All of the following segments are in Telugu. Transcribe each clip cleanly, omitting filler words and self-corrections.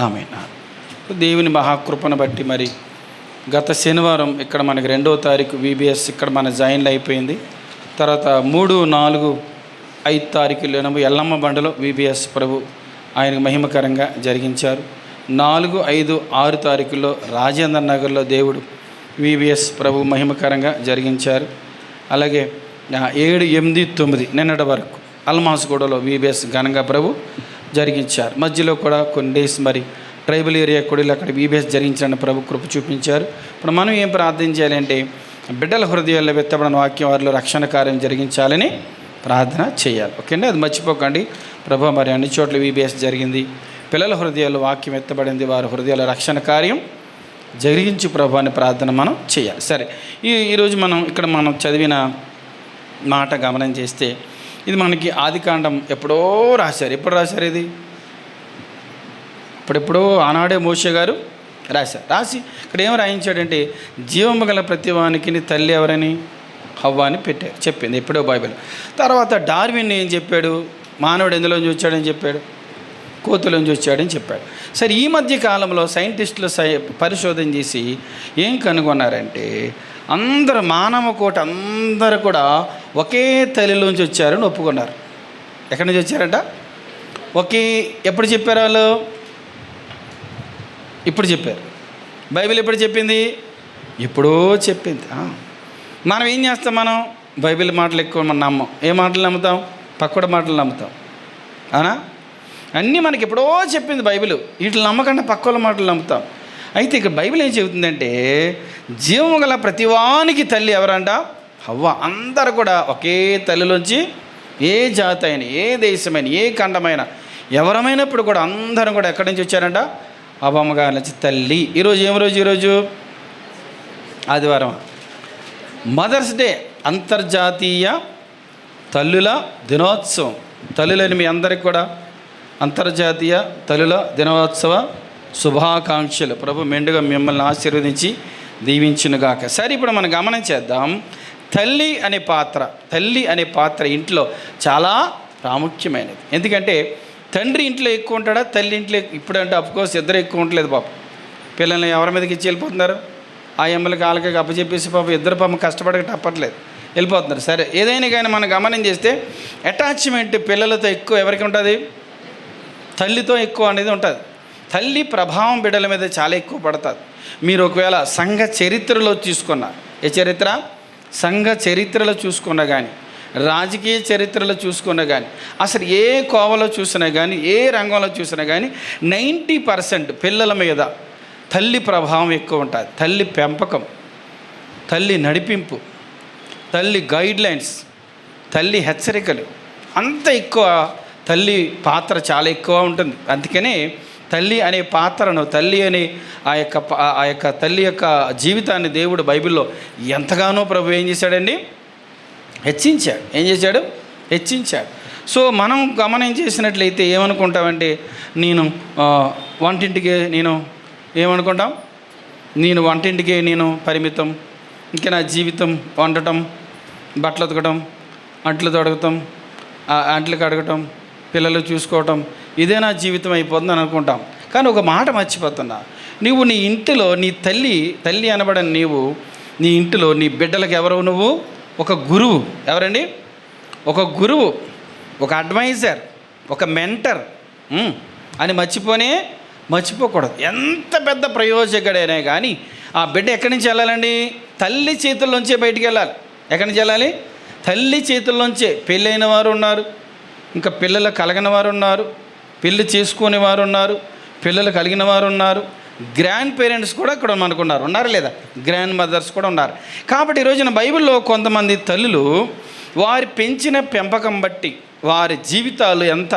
ఆమేన్. దేవుని మహాకృపను బట్టి మరి గత శనివారం ఇక్కడ మనకి 2వ తారీఖు VBS ఇక్కడ మన జాయిన్లు అయిపోయింది. తర్వాత 3, 4, 5 తారీఖులు ఎల్లమ్మ బండలో VBS ప్రభు ఆయనకు మహిమకరంగా జరిగించారు. 4, 5, 6 తారీఖుల్లో రాజేంద్ర నగర్లో దేవుడు VBS ప్రభు మహిమకరంగా జరిగించారు. అలాగే 7, 8, 9 నిన్నటి వరకు అల్మాస్గూడలో VBS ఘనంగా ప్రభు జరిగించారు. మధ్యలో కూడా కొన్ని డేస్ మరి ట్రైబల్ ఏరియా కూడా అక్కడ VBS జరిగించాలని ప్రభు కృప చూపించారు. ఇప్పుడు మనం ఏం ప్రార్థన చేయాలంటే బిడ్డల హృదయాల్లో వెత్తబడిన వాక్యం వారిలో రక్షణ కార్యం జరిగించాలని ప్రార్థన చేయాలి. ఓకే అండి, అది మర్చిపోకండి. ప్రభు మరి అన్ని చోట్ల VBS జరిగింది, పిల్లల హృదయాల్లో వాక్యం ఎత్తబడింది, వారి హృదయాల రక్షణ కార్యం జరిగించు ప్రభు అని ప్రార్థన మనం చేయాలి. సరే, ఈరోజు మనం చదివిన మాట గమనం చేస్తే ఇది మనకి ఆదికాండం ఎప్పుడో రాశారు. ఎప్పుడు రాశారు ఇది? ఇప్పుడెప్పుడో ఆనాడే మోషే గారు రాసి ఇక్కడ ఏం రాయించాడంటే జీవము గల ప్రతివానికి తల్లి ఎవరని హవ్వ అని చెప్పింది ఎప్పుడో బైబిల్. తర్వాత డార్విన్ ఏం చెప్పాడు? మానవుడు ఎందులోంచి వచ్చాడని చెప్పాడు, కోతులోంచి వచ్చాడని చెప్పాడు. సరే, ఈ మధ్య కాలంలో సైంటిస్టులు పరిశోధన చేసి ఏం కనుగొన్నారంటే అందరూ మానవ కోట అందరూ కూడా ఒకే తల్లిలోంచి వచ్చారని ఒప్పుకున్నారు. ఎక్కడి నుంచి వచ్చారంట? ఎప్పుడు చెప్పారు వాళ్ళు? ఇప్పుడు చెప్పారు. బైబిల్ ఎప్పుడు చెప్పింది? ఎప్పుడో చెప్పింది. మనం ఏం చేస్తాం? మనం బైబిల్ మాటలు ఎక్కువ మనం నమ్మం. ఏ మాటలు నమ్ముతాం? పక్కడి మాటలు నమ్ముతాం. అవునా? అన్నీ మనకి ఎప్పుడో చెప్పింది బైబిల్. వీటిని నమ్మకుండా పక్కల మాటలు నమ్ముతాం. అయితే ఇక్కడ బైబిల్ ఏం చెబుతుందంటే జీవము గల ప్రతివానికి తల్లి ఎవరంట? హవ్వ. అందరూ కూడా ఒకే తల్లిలోంచి ఏ జాతి అయినా, ఏ దేశమైన, ఏ ఖండమైన ఎవరమైనప్పుడు కూడా అందరం కూడా ఎక్కడి నుంచి వచ్చారంట? అవ్వమ్మ గారి నుంచి తల్లి. ఈరోజు ఏం రోజు? ఈరోజు ఆదివారం, మదర్స్ డే, అంతర్జాతీయ తల్లుల దినోత్సవం. తల్లులని మీ అందరికి కూడా అంతర్జాతీయ తల్లుల దినోత్సవ శుభాకాంక్షలు. ప్రభు మెండుగా మిమ్మల్ని ఆశీర్వదించి దీవించునుగాక. సరే, ఇప్పుడు మనం గమనించేద్దాం. తల్లి అనే పాత్ర ఇంట్లో చాలా ప్రాముఖ్యమైనది. ఎందుకంటే తండ్రి ఇంట్లో ఎక్కువ ఉంటాడా, తల్లి ఇంట్లో? ఇప్పుడు అంటే అఫ్కోర్స్ ఇద్దరు ఎక్కువ ఉండలేదు పాపం. పిల్లల్ని ఎవరి మీదకి ఇచ్చి వెళ్ళిపోతున్నారు? ఆ ఎమ్మలకి వాళ్ళకి అప్పచెప్పేసి పాపం ఇద్దరు పాపం కష్టపడక తప్పట్లేదు, వెళ్ళిపోతున్నారు. సరే, ఏదైనా కానీ మనం గమనం చేస్తే అటాచ్మెంట్ పిల్లలతో ఎక్కువ ఎవరికి ఉంటుంది? తల్లితో ఎక్కువ అనేది ఉంటుంది. తల్లి ప్రభావం బిడ్డల మీద చాలా ఎక్కువ పడుతుంది. మీరు ఒకవేళ సంఘ చరిత్రలో చూసుకున్నా, ఏ చరిత్ర? సంఘ చరిత్రలో చూసుకున్నా కానీ, రాజకీయ చరిత్రలో చూసుకున్నా కానీ, అసలు ఏ కోవలో చూసినా కానీ, ఏ రంగంలో చూసినా కానీ 90% పిల్లల మీద తల్లి ప్రభావం ఎక్కువ ఉంటుంది. తల్లి పెంపకం, తల్లి నడిపింపు, తల్లి గైడ్లైన్స్, తల్లి హెచ్చరికలు అంత ఎక్కువ. తల్లి పాత్ర చాలా ఎక్కువ ఉంటుంది. అందుకనే తల్లి అనే పాత్రను, తల్లి అనే ఆ యొక్క తల్లి యొక్క జీవితాన్ని దేవుడు బైబిల్లో ఎంతగానో ప్రభు ఏం చేశాడండి? హెచ్చించాడు. ఏం చేశాడు? హెచ్చించాడు. సో మనం గమనం చేసినట్లయితే ఏమనుకుంటామంటే నేను వంటింటికి ఏమనుకుంటాం? నేను వంటింటికి పరిమితం, ఇంకా నా జీవితం వండటం, బట్టలు ఉతకటం, అంట్లు తొడగటం, అంట్లు కడగటం, పిల్లలు చూసుకోవటం, ఇదే నా జీవితం అయిపోతుంది అని అనుకుంటాం. కానీ ఒక మాట మర్చిపోతున్నా. నీవు నీ ఇంటిలో నీ తల్లి అనబడని నీవు నీ ఇంటిలో నీ బిడ్డలకు ఎవరు? నువ్వు ఒక గురువు. ఎవరండి? ఒక గురువు, ఒక అడ్వైజర్, ఒక మెంటర్ అని మర్చిపోకూడదు. ఎంత పెద్ద ప్రయోజకుడైనా కానీ ఆ బిడ్డ ఎక్కడి నుంచి వెళ్ళాలండి? తల్లి చేతుల్లోంచే బయటికి వెళ్ళాలి. ఎక్కడి నుంచి వెళ్ళాలి? తల్లి చేతుల్లోంచే. పెళ్ళైన వారు ఉన్నారు, ఇంకా పిల్లలు కలగని వారు ఉన్నారు, పెళ్ళి చేసుకునే వారు ఉన్నారు, పిల్లలు కలిగిన వారు ఉన్నారు, గ్రాండ్ పేరెంట్స్ కూడా ఇక్కడ మనకున్నారు. ఉన్నారా లేదా? గ్రాండ్ మదర్స్ కూడా ఉన్నారు. కాబట్టి ఈరోజున బైబిల్లో కొంతమంది తల్లులు వారి పెంచిన పెంపకం బట్టి వారి జీవితాలు ఎంత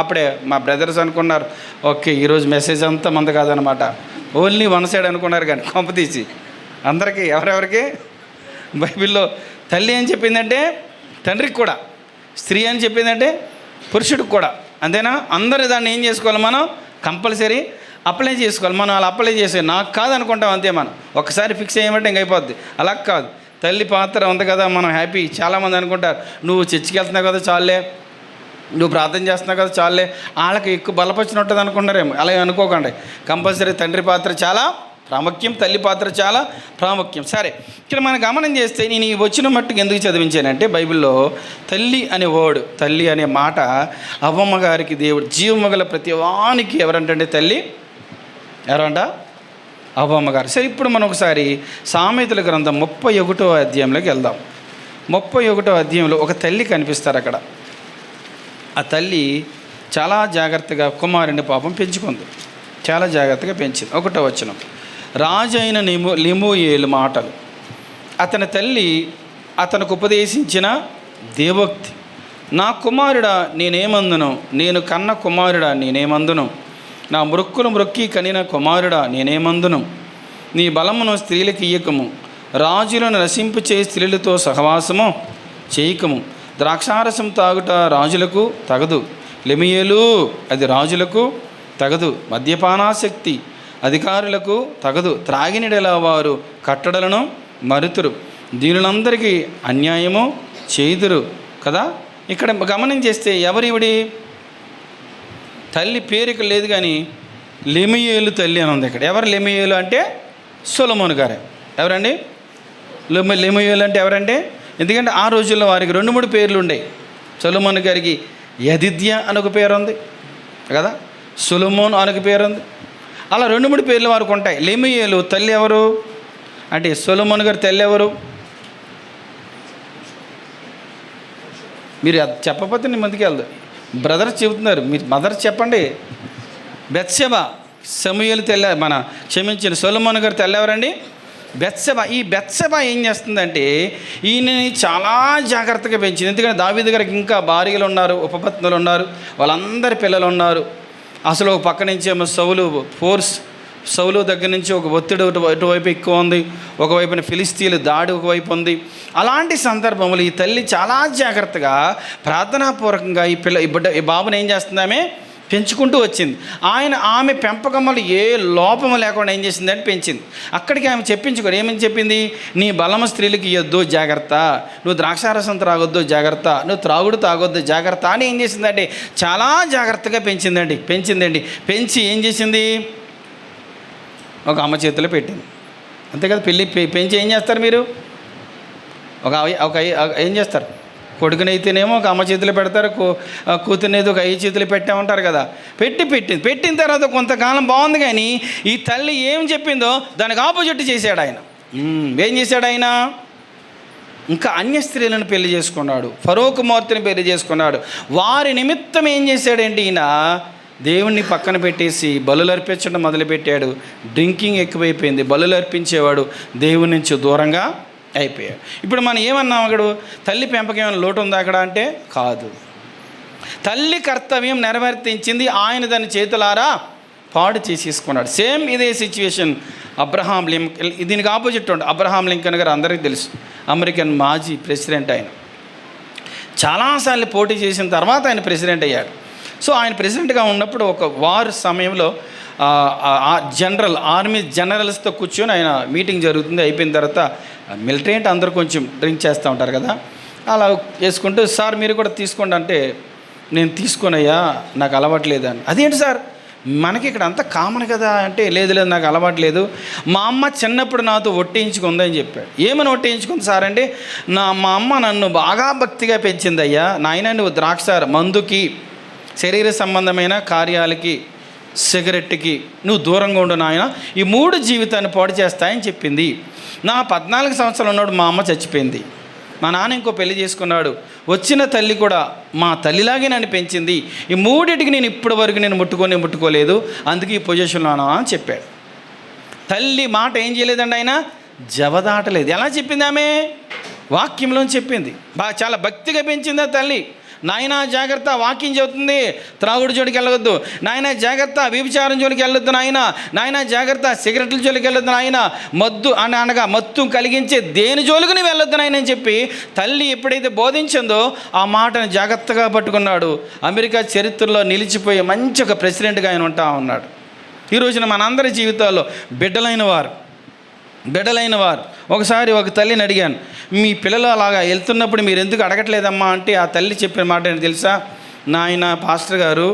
అప్పుడే మా బ్రదర్స్ అనుకున్నారు, ఓకే ఈరోజు మెసేజ్ అంతా మంది కాదనమాట, ఓన్లీ వన్ సైడ్ అనుకున్నారు. కానీ కొంపతీసి అందరికీ ఎవరెవరికి బైబిల్లో తల్లి ఏం చెప్పిందంటే తండ్రికి కూడా, స్త్రీ అని చెప్పిందంటే పురుషుడికి కూడా. అంతేనా? అందరూ దాన్ని ఏం చేసుకోవాలి? మనం కంపల్సరీ అప్లై చేసుకోవాలి. మనం అలా అప్లై చేసే నాకు కాదు అనుకుంటాం అంతే. మనం ఒకసారి ఫిక్స్ అయ్యమంటే ఇంక అయిపోద్ది. అలా కాదు. తల్లి పాత్ర ఉంది కదా, మనం హ్యాపీ. చాలామంది అనుకుంటారు నువ్వు చర్చికి వెళ్తున్నావు కదా చాలే, నువ్వు ప్రార్థన చేస్తున్నావు కదా చాలే, వాళ్ళకి ఎక్కువ బలపరిచినట్టు అనుకున్నారేమో. అలాగే అనుకోకండి. కంపల్సరీ తండ్రి పాత్ర చాలా ప్రాముఖ్యం, తల్లి పాత్ర చాలా ప్రాముఖ్యం. సరే, ఇక్కడ మనం గమనం చేస్తే నేను ఈ వచ్చిన మట్టుకు ఎందుకు చదివించానంటే, బైబిల్లో తల్లి అనే వర్డ్, తల్లి అనే మాట అవ్వమ్మ గారికి దేవుడు జీవము గల ప్రతి వానికి ఎవరంటే తల్లి ఎవరంట? అవ్వమ్మ గారు. సరే, ఇప్పుడు మనం ఒకసారి సామెతల గ్రంథం 31వ అధ్యాయంలోకి వెళ్దాం. 31వ అధ్యాయంలో ఒక తల్లి కనిపిస్తారు అక్కడ. ఆ తల్లి చాలా జాగ్రత్తగా కుమారుని పాపం పెంచుకుంది, చాలా జాగ్రత్తగా పెంచింది. 1వ వచనం, రాజు అయిన లెమూయేలు మాటలు. అతని తల్లి అతనికి ఉపదేశించిన దేవోక్తి. నా కుమారుడా నేనేమందును, నేను కన్న కుమారుడా నేనేమందును, నా మృక్కులు మ్రొక్కి కనిన కుమారుడా నేనేమందును, నీ బలమును స్త్రీలకు ఇయ్యకము, రాజులను నశింపుచే స్త్రీలతో సహవాసము చేయకము, ద్రాక్షారసం తాగుట రాజులకు తగదు, లెమూయేలు అది రాజులకు తగదు, మద్యపానాసక్తి అధికారులకు తగదు, త్రాగినడల వారు కట్టడలను మరుతురు, దీనులందరికీ అన్యాయము చేయుదురు కదా. ఇక్కడ గమనం చేస్తే ఎవరివిడి తల్లి పేరుకి లేదు కానీ లెమూయేలు తల్లి అని ఉంది ఇక్కడ. ఎవరు లెమూయేలు అంటే సొలొమోను గారే. ఎవరండి లెమూయేలు అంటే ఎవరంటే? ఎందుకంటే ఆ రోజుల్లో వారికి 2-3 పేర్లు ఉండేవి. సొలొమోను గారికి యదిద్య అని ఒక పేరు ఉంది కదా, సొలొమోన్ అని ఒక పేరు ఉంది. అలా 2-3 పేర్లు వారికి ఉంటాయి. లెమూయేలు తల్లి ఎవరు అంటే సొలొమోను గారి తల్లి ఎవరు? మీరు అది చెప్పకపోతే నేను ముందుకు వెళ్దాం. బ్రదర్స్ చెబుతున్నారు, మీరు మదర్స్ చెప్పండి. బెత్షెబ సమూయేలు తెల్ల క్షమించిన సొలొమోను గారు తెల్ల ఎవరండి? బెత్షెబ. ఈ బెత్షెబ ఏం చేస్తుందంటే ఈయనని చాలా జాగ్రత్తగా పెంచింది. ఎందుకంటే దావీదు గారికి ఇంకా భార్యలు ఉన్నారు, ఉపపత్నులు ఉన్నారు, వాళ్ళందరి పిల్లలు ఉన్నారు. అసలు ఒక పక్క నుంచి ఏమో సౌలు దగ్గర నుంచి ఒక ఒత్తిడి ఇటువైపు ఎక్కువ ఉంది, ఒకవైపున ఫిలిస్తీన్ల దాడి ఒకవైపు ఉంది. అలాంటి సందర్భంలో ఈ తల్లి చాలా జాగ్రత్తగా ప్రార్థనాపూర్వకంగా ఈ బాబుని ఏం చేస్తుందామే పెంచుకుంటూ వచ్చింది. ఆమె పెంపకమ్మలు ఏ లోపము లేకుండా ఏం చేసిందంటే పెంచింది. అక్కడికి ఆమె చెప్పించుకోరు. ఏమని చెప్పింది? నీ బలము స్త్రీలకు ఇవ్వద్దు జాగ్రత్త, నువ్వు ద్రాక్షారసం త్రాగొద్దు జాగ్రత్త, నువ్వు త్రాగుడు తాగొద్దు జాగ్రత్త అని ఏం చేసిందంటే చాలా జాగ్రత్తగా పెంచిందండి. పెంచి ఏం చేసింది? ఒక అమ్మ చేతిలో పెట్టింది. అంతే కదా. పెంచి ఏం చేస్తారు మీరు? ఒక ఏం చేస్తారు? కొడుకునైతేనేమో ఒక అమ్మ చేతిలో పెడతారు, కూతురునేది ఒక అయ్యి చేతిలో పెట్టామంటారు కదా. పెట్టిన తర్వాత కొంతకాలం బాగుంది, కానీ ఈ తల్లి ఏం చెప్పిందో దానికి ఆపోజిట్ చేశాడు ఆయన. ఏం చేశాడు ఆయన? ఇంకా అన్య స్త్రీలను పెళ్లి చేసుకున్నాడు, ఫరో కుమార్తెని పెళ్లి చేసుకున్నాడు. వారి నిమిత్తం ఏం చేశాడేంటి ఈయన? దేవుణ్ణి పక్కన పెట్టేసి బలులు అర్పించడం మొదలుపెట్టాడు. డ్రింకింగ్ ఎక్కువైపోయింది, బలులు అర్పించేవాడు దేవుని నుంచి దూరంగా అయిపోయాడు. ఇప్పుడు మనం ఏమన్నాం అక్కడ? తల్లి పెంపకం ఏమైనా లోటు ఉందా అక్కడ అంటే కాదు. తల్లి కర్తవ్యం నెరవేర్తించింది, ఆయన దాని చేతులారా పాడు చేసేసుకున్నాడు. సేమ్ ఇదే సిచ్యువేషన్ అబ్రహాం లింకన్. దీనికి ఆపోజిట్ ఉండే అబ్రహాం లింకన్ గారు అందరికీ తెలుసు, అమెరికన్ మాజీ ప్రెసిడెంట్. ఆయన చాలాసార్లు పోటీ చేసిన తర్వాత ఆయన ప్రెసిడెంట్ అయ్యాడు. సో ఆయన ప్రెసిడెంట్గా ఉన్నప్పుడు ఒక వార్ సమయంలో ఆర్మీ జనరల్స్తో కూర్చొని ఆయన మీటింగ్ జరుగుతుంది. అయిపోయిన తర్వాత మిలిటరీ అంటే అందరూ కొంచెం డ్రింక్ చేస్తూ ఉంటారు కదా, అలా వేసుకుంటూ సార్ మీరు కూడా తీసుకోండి అంటే నేను తీసుకోనయ్యా నాకు అలవాట్లేదు అని. అదేంటి సార్ మనకి ఇక్కడ అంతా కామన్ కదా అంటే లేదు నాకు అలవాట్లేదు, మా అమ్మ చిన్నప్పుడు నాతో ఒట్టేయించుకుందని చెప్పాడు. ఏమని ఒట్టేయించుకుంది సార్ అంటే మా అమ్మ నన్ను బాగా భక్తిగా పెంచింది అయ్యా, నాయన నువ్వు మందుకి శరీర సంబంధమైన కార్యాలకి సిగరెట్కి నువ్వు దూరంగా ఉండు నాయన, ఈ 3 జీవితాన్ని పాడు చేస్తాయని చెప్పింది. నా 14 సంవత్సరాలు ఉన్నప్పుడు మా అమ్మ చచ్చిపోయింది, మా నాన్న ఇంకో పెళ్లి చేసుకున్నాడు, వచ్చిన తల్లి కూడా మా తల్లిలాగే నన్ను పెంచింది, ఈ 3టికి నేను ఇప్పటి వరకు నేను ముట్టుకోలేదు, అందుకే ఈ పొజిషన్లో అని చెప్పాడు. తల్లి మాట ఏం చేయలేదండి, ఆయన జవదాటలేదు. ఎలా చెప్పింది? ఆమె వాక్యంలో చెప్పింది. చాలా భక్తిగా పెంచింది ఆ తల్లి. నాయన జాగ్రత్త, వాక్యం చెబుతుంది, త్రాగుడు జోలికి వెళ్ళవద్దు నాయన, జాగ్రత్త వ్యభిచారం జోలికి వెళ్ళొద్దు నాయన జాగ్రత్త, సిగరెట్ల జోలికి వెళ్ళొద్దు నాయన, అనగా మత్తు కలిగించే దేని జోలికి నువ్వు వెళ్ళొద్దు నాయన అని చెప్పి తల్లి ఎప్పుడైతే బోధించిందో ఆ మాటను జాగ్రత్తగా పట్టుకున్నాడు. అమెరికా చరిత్రలో నిలిచిపోయే మంచి ఒక ప్రెసిడెంట్గా ఆయన ఉంటా ఉన్నాడు. ఈ రోజున మనందరి జీవితాల్లో బిడ్డలైన వారు ఒకసారి ఒక తల్లిని అడిగాను, మీ పిల్లలు అలాగా వెళ్తున్నప్పుడు మీరు ఎందుకు అడగట్లేదమ్మా అంటే ఆ తల్లి చెప్పిన మాట ఏంటి తెలుసా? నాయన పాస్టర్ గారు,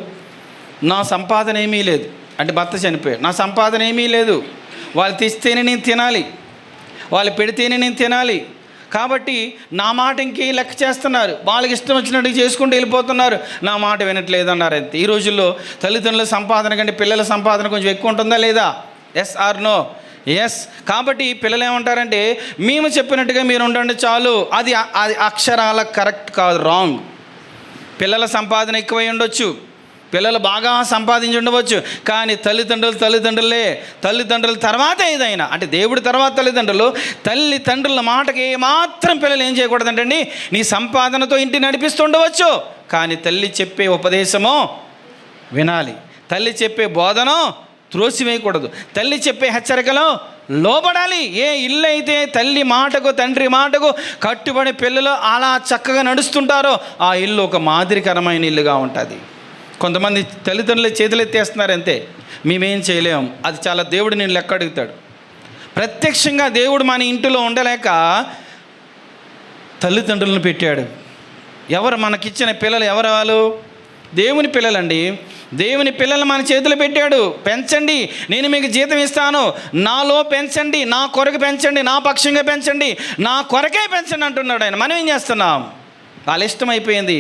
నా సంపాదన ఏమీ లేదు అంటే భర్త చనిపోయాడు, నా సంపాదన ఏమీ లేదు, వాళ్ళు తెస్తేనే నేను తినాలి, వాళ్ళు పెడితేనే నేను తినాలి, కాబట్టి నా మాట ఇంకే లెక్క చేస్తున్నారు, వాళ్ళకి ఇష్టం వచ్చినట్టు చేసుకుంటూ వెళ్ళిపోతున్నారు, నా మాట వినట్లేదు అన్నారు. అంతే. ఈ రోజుల్లో తల్లిదండ్రుల సంపాదన కంటే పిల్లల సంపాదన కొంచెం ఎక్కువ ఉంటుందా లేదా? Yes or no? ఎస్. కాబట్టి పిల్లలు ఏమంటారంటే, మేము చెప్పినట్టుగా మీరు ఉండండి చాలు. అది అక్షరాల కరెక్ట్ కాదు, రాంగ్. పిల్లల సంపాదన ఎక్కువై ఉండొచ్చు, పిల్లలు బాగా సంపాదించి ఉండవచ్చు, కానీ తల్లిదండ్రులే. తల్లిదండ్రుల తర్వాత ఏదైనా అంటే దేవుడి తర్వాత తల్లిదండ్రుల మాటకి మాత్రం పిల్లలు ఏం చేయకూడదంటండి, నీ సంపాదనతో ఇంటిని నడిపిస్తుండవచ్చు, కానీ తల్లి చెప్పే ఉపదేశమో వినాలి, తల్లి చెప్పే బోధనో త్రోసివేయకూడదు, తల్లి చెప్పే హెచ్చరికలో లోబడాలి. ఏ ఇల్లు అయితే తల్లి మాటకు తండ్రి మాటకు కట్టుబడి పిల్లలు అలా చక్కగా నడుస్తుంటారో ఆ ఇల్లు ఒక మాదిరికరమైన ఇల్లుగా ఉంటుంది. కొంతమంది తల్లిదండ్రులు చేతులు ఎత్తేస్తున్నారు, అంతే, మేమేం చేయలేము. అది చాలా దేవుడు నేను లెక్క అడుగుతాడు. ప్రత్యక్షంగా దేవుడు మన ఇంటిలో ఉండలేక తల్లిదండ్రులను పెట్టాడు. ఎవరు మనకిచ్చిన పిల్లలు? ఎవరు వాళ్ళు? దేవుని పిల్లలండి. దేవుని పిల్లలు మన చేతులు పెట్టాడు. పెంచండి, నేను మీకు జీతం ఇస్తాను, నాలో పెంచండి, నా కొరకు పెంచండి, నా పక్షంగా పెంచండి, నా కొరకే పెంచండి అంటున్నాడు ఆయన. మనం ఏం చేస్తున్నాం? వాళ్ళ ఇష్టమైపోయింది.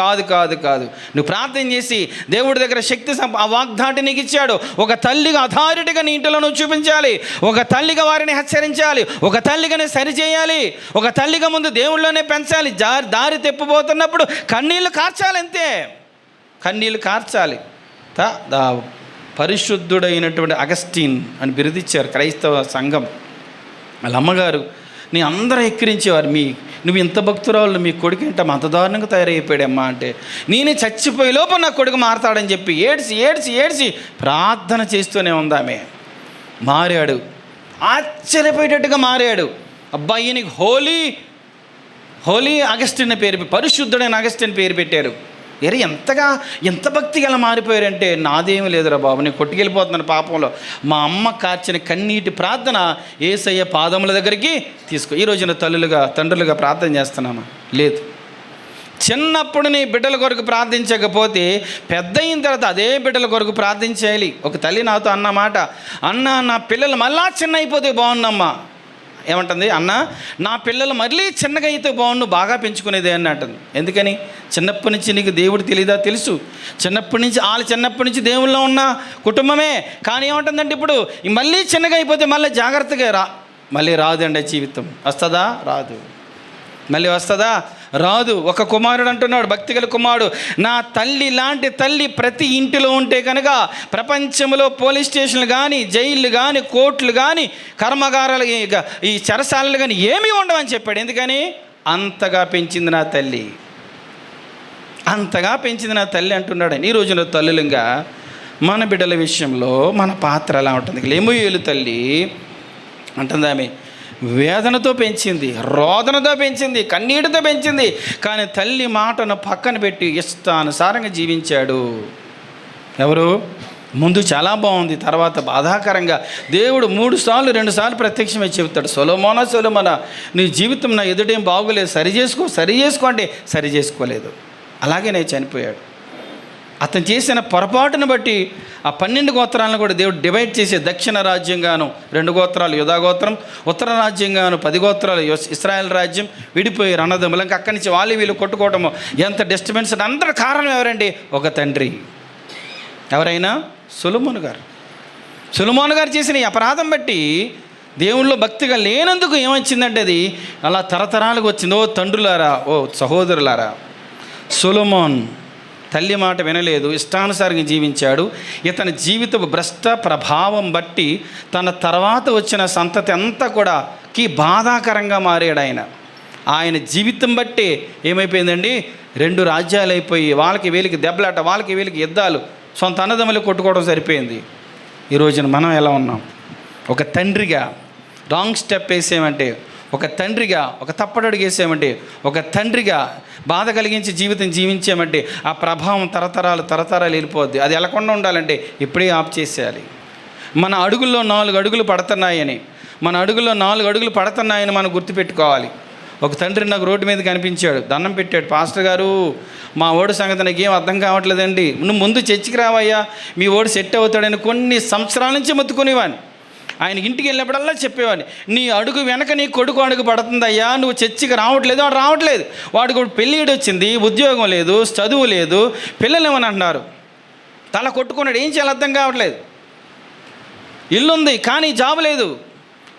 కాదు. నువ్వు ప్రార్థన చేసి దేవుడి దగ్గర శక్తి ఆ వాగ్దాటి నీకు ఇచ్చాడు. ఒక తల్లిగా అథారిటీగా నీ ఇంటిలో నువ్వు చూపించాలి, ఒక తల్లిగా వారిని హెచ్చరించాలి, ఒక తల్లిగానే సరిచేయాలి, ఒక తల్లిగా ముందు దేవుళ్ళలోనే పెంచాలి. దారి తెప్పిపోతున్నప్పుడు కన్నీళ్ళు కార్చాలి, అంతే, కన్నీళ్ళు కార్చాలి. పరిశుద్ధుడైనటువంటి అగస్టిన్ అని బిరుదిచ్చారు క్రైస్తవ సంఘం. వాళ్ళ అమ్మగారు నీ అందరూ ఎక్కిరించేవారు, నువ్వు ఇంత భక్తురాలు, మీ కొడుకు ఏంట అంత దారుణంగా తయారైపోయాడమ్మా అంటే, నేనే చచ్చిపోయే లోపు నా కొడుకు మారతాడని చెప్పి ఏడ్చి ప్రార్థన చేస్తూనే ఉందామే. మారాడు, ఆశ్చర్యపోయేటట్టుగా మారాడు. అబ్బాయి నీకు హోలీ అగస్టిన్ పేరు, పరిశుద్ధుడైన అగస్టిన్ పేరు పెట్టారు. ఎంత భక్తిగా ఎలా మారిపోయారంటే, నాదేమీ లేదురా బాబు, నేను కొట్టుకెళ్ళిపోతున్నాను పాపంలో, మా అమ్మ కార్చిన కన్నీటి ప్రార్థన యేసయ్య పాదముల దగ్గరికి తీసుకో. ఈ రోజున తండ్రులుగా ప్రార్థన చేస్తున్నామా? లేదు. చిన్నప్పుడు నీ బిడ్డల కొరకు ప్రార్థించకపోతే పెద్ద అయిన తర్వాత అదే బిడ్డల కొరకు ప్రార్థించేయాలి. ఒక తల్లి నాతో అన్నమాట, నా పిల్లలు మళ్ళా చిన్న అయిపోతే బాగుందమ్మా. ఏమంటుంది? నా పిల్లలు మళ్ళీ చిన్నగా అయితే బాగుండు, బాగా పెంచుకునేదే అని అంటుంది. ఎందుకని? చిన్నప్పటి నుంచి నీకు దేవుడు తెలీదా? తెలుసు. చిన్నప్పటి నుంచి దేవుళ్ళలో ఉన్న కుటుంబమే. కానీ ఏమంటుందంటే, ఇప్పుడు మళ్ళీ చిన్నగా అయిపోతే మళ్ళీ జాగ్రత్తగా మళ్ళీ రాదండి జీవితం. వస్తుందా? రాదు. మళ్ళీ వస్తుందా? రాదు. ఒక కుమారుడు అంటున్నాడు, భక్తిగల కుమారుడు, నా తల్లి లాంటి తల్లి ప్రతి ఇంటిలో ఉంటే కనుక ప్రపంచంలో పోలీస్ స్టేషన్లు కానీ, జైళ్ళు కానీ, కోర్టులు కానీ, కర్మగారాలు, ఈ చెరసాలలు కానీ ఏమీ ఉండవని చెప్పాడు. ఎందుకని? అంతగా పెంచింది నా తల్లి, అంటున్నాడు. ఈ రోజున తల్లులుగా మన బిడ్డల విషయంలో మన పాత్ర ఎలా ఉంటుంది? లెమూయేలు తల్లి అంటుంది, ఆమె వేదనతో పెంచింది, రోదనతో పెంచింది, కన్నీటితో పెంచింది, కానీ తల్లి మాటను పక్కన పెట్టి ఇష్టానుసారంగా జీవించాడు. ఎవరు? ముందు చాలా బాగుంది, తర్వాత బాధాకరంగా దేవుడు 2 సార్లు ప్రత్యక్షమై చెబుతాడు, సొలొమోనా నీ జీవితం నా ఎదుటేం బాగోలేదు, సరి చేసుకో అంటే సరి చేసుకోలేదు. అలాగే నేను చనిపోయాడు. అతను చేసిన పొరపాటును బట్టి ఆ 12 గోత్రాలను కూడా దేవుడు డివైడ్ చేసి, దక్షిణ రాజ్యంగాను 2 గోత్రాలు యూదా గోత్రం, ఉత్తర రాజ్యంగాను 10 గోత్రాలు ఇశ్రాయేల్ రాజ్యం విడిపోయి రణదములు. ఇంకా అక్కడి నుంచి వీళ్ళు కొట్టుకోవటము, ఎంత డిస్టర్బెన్స్. అందరి కారణం ఎవరండి? ఒక తండ్రి. ఎవరైనా? సొలొమోను గారు చేసిన ఈ అపరాధం బట్టి దేవుళ్ళో భక్తిగా లేనందుకు ఏమొచ్చిందంటే, అది అలా తరతరాలకు వచ్చింది. ఓ తండ్రులారా, ఓ సహోదరులారా, సొలొమోన్ తల్లి మాట వినలేదు, ఇష్టానుసారంగా జీవించాడు. ఇతని జీవితపు భ్రష్ట ప్రభావం బట్టి తన తర్వాత వచ్చిన సంతతి అంతా కూడా బాధాకరంగా మారాడు. ఆయన జీవితం బట్టి ఏమైపోయిందండి? 2 రాజ్యాలు అయిపోయి, వాళ్ళకి వీళ్ళకి దెబ్బలాట, వాళ్ళకి వీళ్ళకి యుద్ధాలు, సొంత అన్నదమ్ములు కొట్టుకోవడం సరిపోయింది. ఈ రోజున మనం ఎలా ఉన్నాం? ఒక తండ్రిగా రాంగ్ స్టెప్ వేసేమంటే, ఒక తండ్రిగా ఒక తప్పటడుగు వేసామంటే, ఒక తండ్రిగా బాధ కలిగించి జీవితం జీవించామంటే ఆ ప్రభావం తరతరాలు వెళ్ళిపోద్ది. అది వెళ్ళకుండా ఉండాలంటే ఇప్పుడే ఆఫ్ చేసేయాలి. మన అడుగుల్లో 4 అడుగులు పడుతున్నాయని మనం గుర్తుపెట్టుకోవాలి. ఒక తండ్రి నాకు రోడ్డు మీద కనిపించాడు, దండం పెట్టాడు, పాస్టర్ గారు మా ఓడి సంగతి నాకు ఏం అర్థం కావట్లేదండి, నువ్వు ముందు చర్చికి రావయ్యా, మీ ఓడి సెట్ అవుతాడని కొన్ని సంవత్సరాల నుంచి మొత్తుకునేవాడిని. ఆయన ఇంటికి వెళ్ళినప్పుడల్లా చెప్పేవాడిని, నీ అడుగు వెనక నీ కొడుకు అడుగు పడుతుందయ్యా, నువ్వు చర్చికి రావట్లేదు, వాడు రావట్లేదు, వాడికి పెళ్ళిడు వచ్చింది, ఉద్యోగం లేదు, చదువు లేదు, పిల్లలు ఏమని అంటున్నారు, తల కొట్టుకున్నాడు, ఏం చేయాలి అర్థం కావట్లేదు. ఇల్లుంది కానీ జాబ్ లేదు,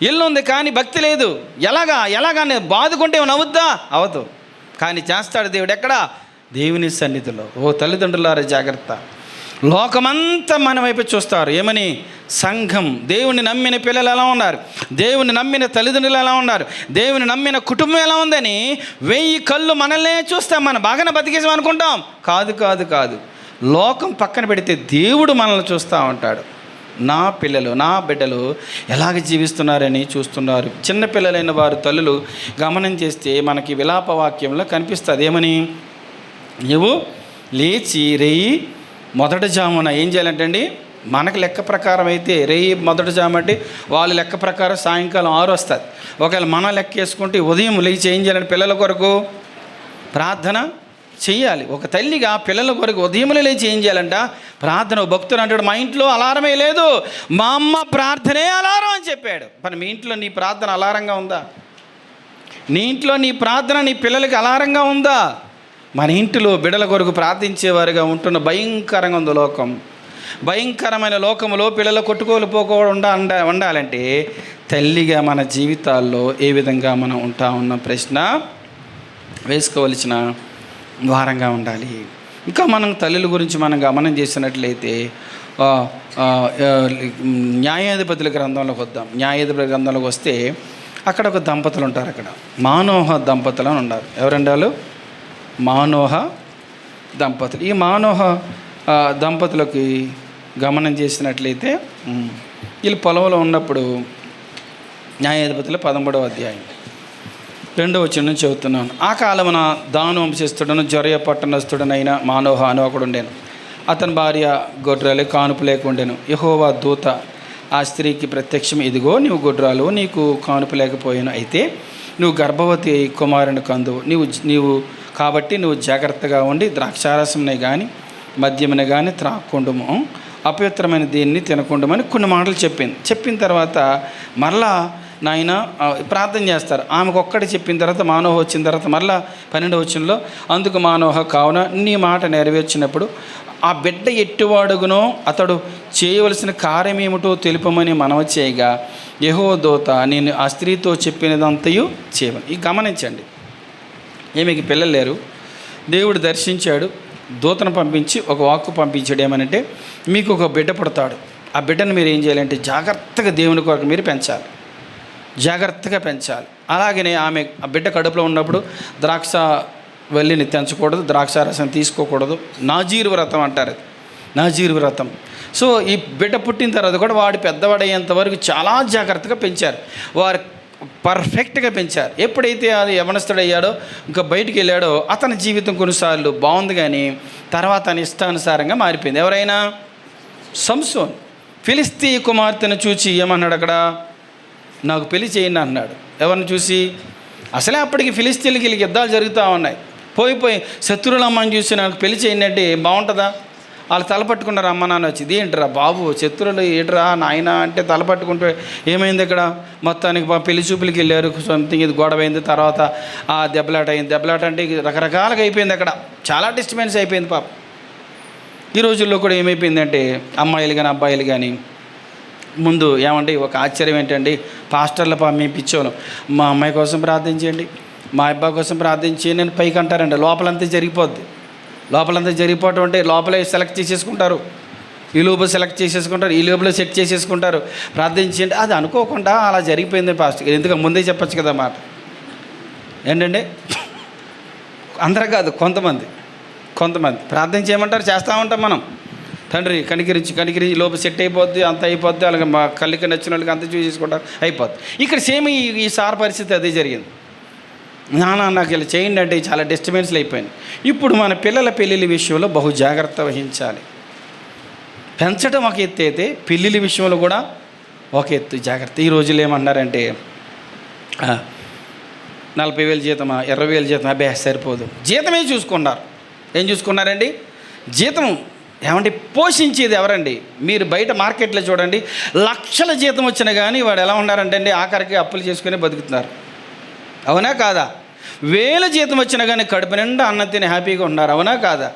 ఇల్లుంది కానీ భక్తి లేదు, ఎలాగా బాదుకుంటే ఏమైనా అవుద్దా? అవదు. కానీ చేస్తాడు దేవుడు. ఎక్కడ? దేవుని సన్నిధిలో. ఓ తల్లిదండ్రులారా జాగ్రత్త. లోకమంతా మన వైపు చూస్తారు, ఏమని? సంఘం. దేవుని నమ్మిన పిల్లలు ఎలా ఉన్నారు, దేవుని నమ్మిన తల్లిదండ్రులు ఎలా ఉన్నారు, దేవుని నమ్మిన కుటుంబం ఎలా ఉందని 1000 కళ్ళు మనల్నే చూస్తాం. మనం బాగానే బతికేసాం అనుకుంటాం. కాదు. లోకం పక్కన పెడితే దేవుడు మనల్ని చూస్తూ ఉంటాడు. నా పిల్లలు, నా బిడ్డలు ఎలాగ జీవిస్తున్నారని చూస్తున్నారు. చిన్నపిల్లలైన వారు తల్లులు గమనం చేస్తే మనకి విలాప వాక్యంలో కనిపిస్తుంది. ఏమని? నువ్వు లేచి రేయి మొదటి జామున ఏం చేయాలంటే అండి, మనకు లెక్క ప్రకారం అయితే రేయి మొదటి జాము అంటే వాళ్ళ లెక్క ప్రకారం సాయంకాలం 6 వస్తుంది. ఒకవేళ మన లెక్క వేసుకుంటే ఉదయం లేచి ఏం చేయాలంటే పిల్లల కొరకు ప్రార్థన చెయ్యాలి. ఒక తల్లిగా పిల్లల కొరకు ఉదయంలో లేచి ఏం చేయాలంట? ప్రార్థన. భక్తుడు అంటాడు, మా ఇంట్లో అలారమే లేదు, మా అమ్మ ప్రార్థనే అలారం అని చెప్పాడు. మరి మీ ఇంట్లో నీ ప్రార్థన అలారంగా ఉందా? నీ ఇంట్లో నీ ప్రార్థన నీ పిల్లలకి అలారంగా ఉందా? మన ఇంటిలో బిడ్డల కొరకు ప్రార్థించేవారుగా ఉంటున్న భయంకరంగా ఉంది లోకం. భయంకరమైన లోకంలో పిల్లలు కొట్టుకోలిపోకుండా ఉండాలంటే తల్లిగా మన జీవితాల్లో ఏ విధంగా మనం ఉంటా ఉన్న ప్రశ్న వేసుకోవలసిన వారంగా ఉండాలి. ఇంకా మనం తల్లుల గురించి మనం గమనం చేసినట్లయితే న్యాయాధిపతుల గ్రంథంలోకి వద్దాం. న్యాయాధిపతుల గ్రంథంలోకి వస్తే అక్కడ ఒక దంపతులు ఉంటారు. అక్కడ మానోహ దంపతులు అని ఉన్నారు. ఎవరండి వాళ్ళు? మానోహ దంపతులు. ఈ మానోహ దంపతులకి గమనం చేసినట్లయితే వీళ్ళు పొలంలో ఉన్నప్పుడు న్యాయాధిపతుల 13వ అధ్యాయం 2వ వచనం నుంచి చదువుతున్నాను. ఆ కాలమున దాను వంశస్థుడను జొరయ పట్టణస్థుడనైన మానోహ అని ఒకడు ఉండెను. అతని భార్య గొడ్రాలు కానుపు లేకుండెను. యెహోవా దూత ఆ స్త్రీకి ప్రత్యక్షం, ఇదిగో నీవు గొడ్రాలు, నీకు కానుపు లేకపోయాను, అయితే నువ్వు గర్భవతి కుమారుని కందువు, నీవు కాబట్టి నువ్వు జాగ్రత్తగా ఉండి ద్రాక్షారసంని కానీ మద్యముని కానీ త్రాక్కుండము, అపవిత్రమైన దేన్ని తినకుండమని కొన్ని మాటలు చెప్పిన తర్వాత మరలా నాయన ప్రార్థన చేస్తారు. ఆమెకు ఒక్కటి చెప్పిన తర్వాత మానోహ వచ్చిన తర్వాత మరలా 12వ వచనంలో, అందుకు మానోహ, కావున నీ మాట నెరవేర్చినప్పుడు ఆ బిడ్డ ఎట్టివాడుగునో అతడు చేయవలసిన కార్యమేమిటో తెలుపమని మనవి చేయగా, యెహోవా దూత నేను ఆ స్త్రీతో చెప్పినదంతయు చేయమని. ఈ గమనించండి, ఈమెకి పిల్లలు లేరు, దేవుడు దర్శించాడు, దూతను పంపించి ఒక వాక్కు పంపించాడు. ఏమనంటే, మీకు ఒక బిడ్డ పుడతాడు, ఆ బిడ్డను మీరు ఏం చేయాలంటే జాగ్రత్తగా దేవుని కొరకు మీరు పెంచాలి, జాగ్రత్తగా పెంచాలి. అలాగనే ఆమె ఆ బిడ్డ కడుపులో ఉన్నప్పుడు ద్రాక్ష వల్లిని తెంచకూడదు, ద్రాక్షారసం తీసుకోకూడదు. నాజీరు వ్రతం అంటారు, నాజీరు వ్రతం. సో ఈ బిడ్డ పుట్టిన తర్వాత కూడా వాడు పెద్దవాడయ్యేంత వరకు చాలా జాగ్రత్తగా పెంచారు, వారు పర్ఫెక్ట్గా పెంచారు. ఎప్పుడైతే అది యవనస్తుడయ్యాడో, ఇంకా బయటికి వెళ్ళాడో, అతని జీవితం కొన్నిసార్లు బాగుంది, కానీ తర్వాత అని ఇష్టానుసారంగా మారిపోయింది. ఎవరైనా? సంసోన్ ఫిలిస్తీ కుమార్తెను చూచి ఏమన్నాడు అక్కడ? నాకు పెళ్లి చేయండి అన్నాడు. ఎవరిని చూసి? అసలే అప్పటికి ఫిలిస్తీన్లకి వీళ్ళకి యుద్ధాలు జరుగుతూ ఉన్నాయి. పోయి శత్రువుల అమ్మని చూసి నాకు పెళ్లి చేయండి అంటే బాగుంటుందా? వాళ్ళు తలపట్టుకున్నారు. అమ్మ నాన్న వచ్చి, ఏంట్రా బాబు శత్రువులు ఏట్రా నాయన అంటే తలపట్టుకుంటే ఏమైంది ఇక్కడ? మొత్తానికి పెళ్లి చూపులకి వెళ్ళారు, సంథింగ్ ఇది గొడవ అయింది, తర్వాత ఆ దెబ్బలాట అయింది. దెబ్బలాట అంటే రకరకాలుగా అయిపోయింది, అక్కడ చాలా డిస్టర్బెన్స్ అయిపోయింది. పాప ఈ రోజుల్లో కూడా ఏమైపోయిందంటే అమ్మాయిలు కానీ అబ్బాయిలు కానీ ముందు ఏమండి, ఒక ఆశ్చర్యం ఏంటండి, పాస్టర్ల మేము పిచ్చోళ్ళం, మా అమ్మాయి కోసం ప్రార్థించండి, మా అబ్బాయి కోసం ప్రార్థించేయండి నేను పైకి అంటారండి. లోపలంతా జరిగిపోద్ది. లోపలంతా జరిగిపోవటం అంటే లోపలే సెలెక్ట్ చేసేసుకుంటారు, ఈ లోపల సెలెక్ట్ చేసేసుకుంటారు, ఈ లోపల సెట్ చేసేసుకుంటారు. ప్రార్థించండి, అది అనుకోకుండా అలా జరిగిపోయింది పాస్టర్. ఎందుకు ముందే చెప్పచ్చు కదా మాట. ఏంటండి, అందరూ కాదు, కొంతమంది ప్రార్థన చేయమంటారు, చేస్తూ ఉంటాం మనం. తండ్రి కనికరించి లోపల సెట్ అయిపోద్ది, అంత అయిపోద్ది, అలాగే మా కళ్ళకి నచ్చిన వాళ్ళకి అంత చూసేసుకుంటారు, అయిపోద్ది. ఇక్కడ సేమ్ ఈ సార్ పరిస్థితి అదే జరిగింది. నాకు ఇలా చేయండి అంటే చాలా డిస్టర్బెన్స్లు అయిపోయింది. ఇప్పుడు మన పిల్లల పెళ్ళిళ్ళ విషయంలో బహు జాగ్రత్త వహించాలి. పెంచడం ఒక ఎత్తు అయితే పెళ్ళిళ్ళ విషయంలో కూడా ఒక ఎత్తు జాగ్రత్త. ఈ రోజులు ఏమన్నారంటే 40,000 జీతమా, 20,000 జీతమా, అబ్బే సరిపోదు. జీతమే చూసుకున్నారు. ఏం చూసుకున్నారండి? జీతం. ఏమంటే పోషించేది ఎవరండి? మీరు బయట మార్కెట్లో చూడండి, లక్షల జీతం వచ్చినా కానీ వాడు ఎలా ఉన్నారంటే అండి, ఆఖరికి అప్పులు చేసుకుని బతుకుతున్నారు. అవునా కాదా? 1000 జీతం వచ్చినా కానీ కడుపు నిండా అన్నం తిని హ్యాపీగా ఉన్నారు. అవునా కాదా?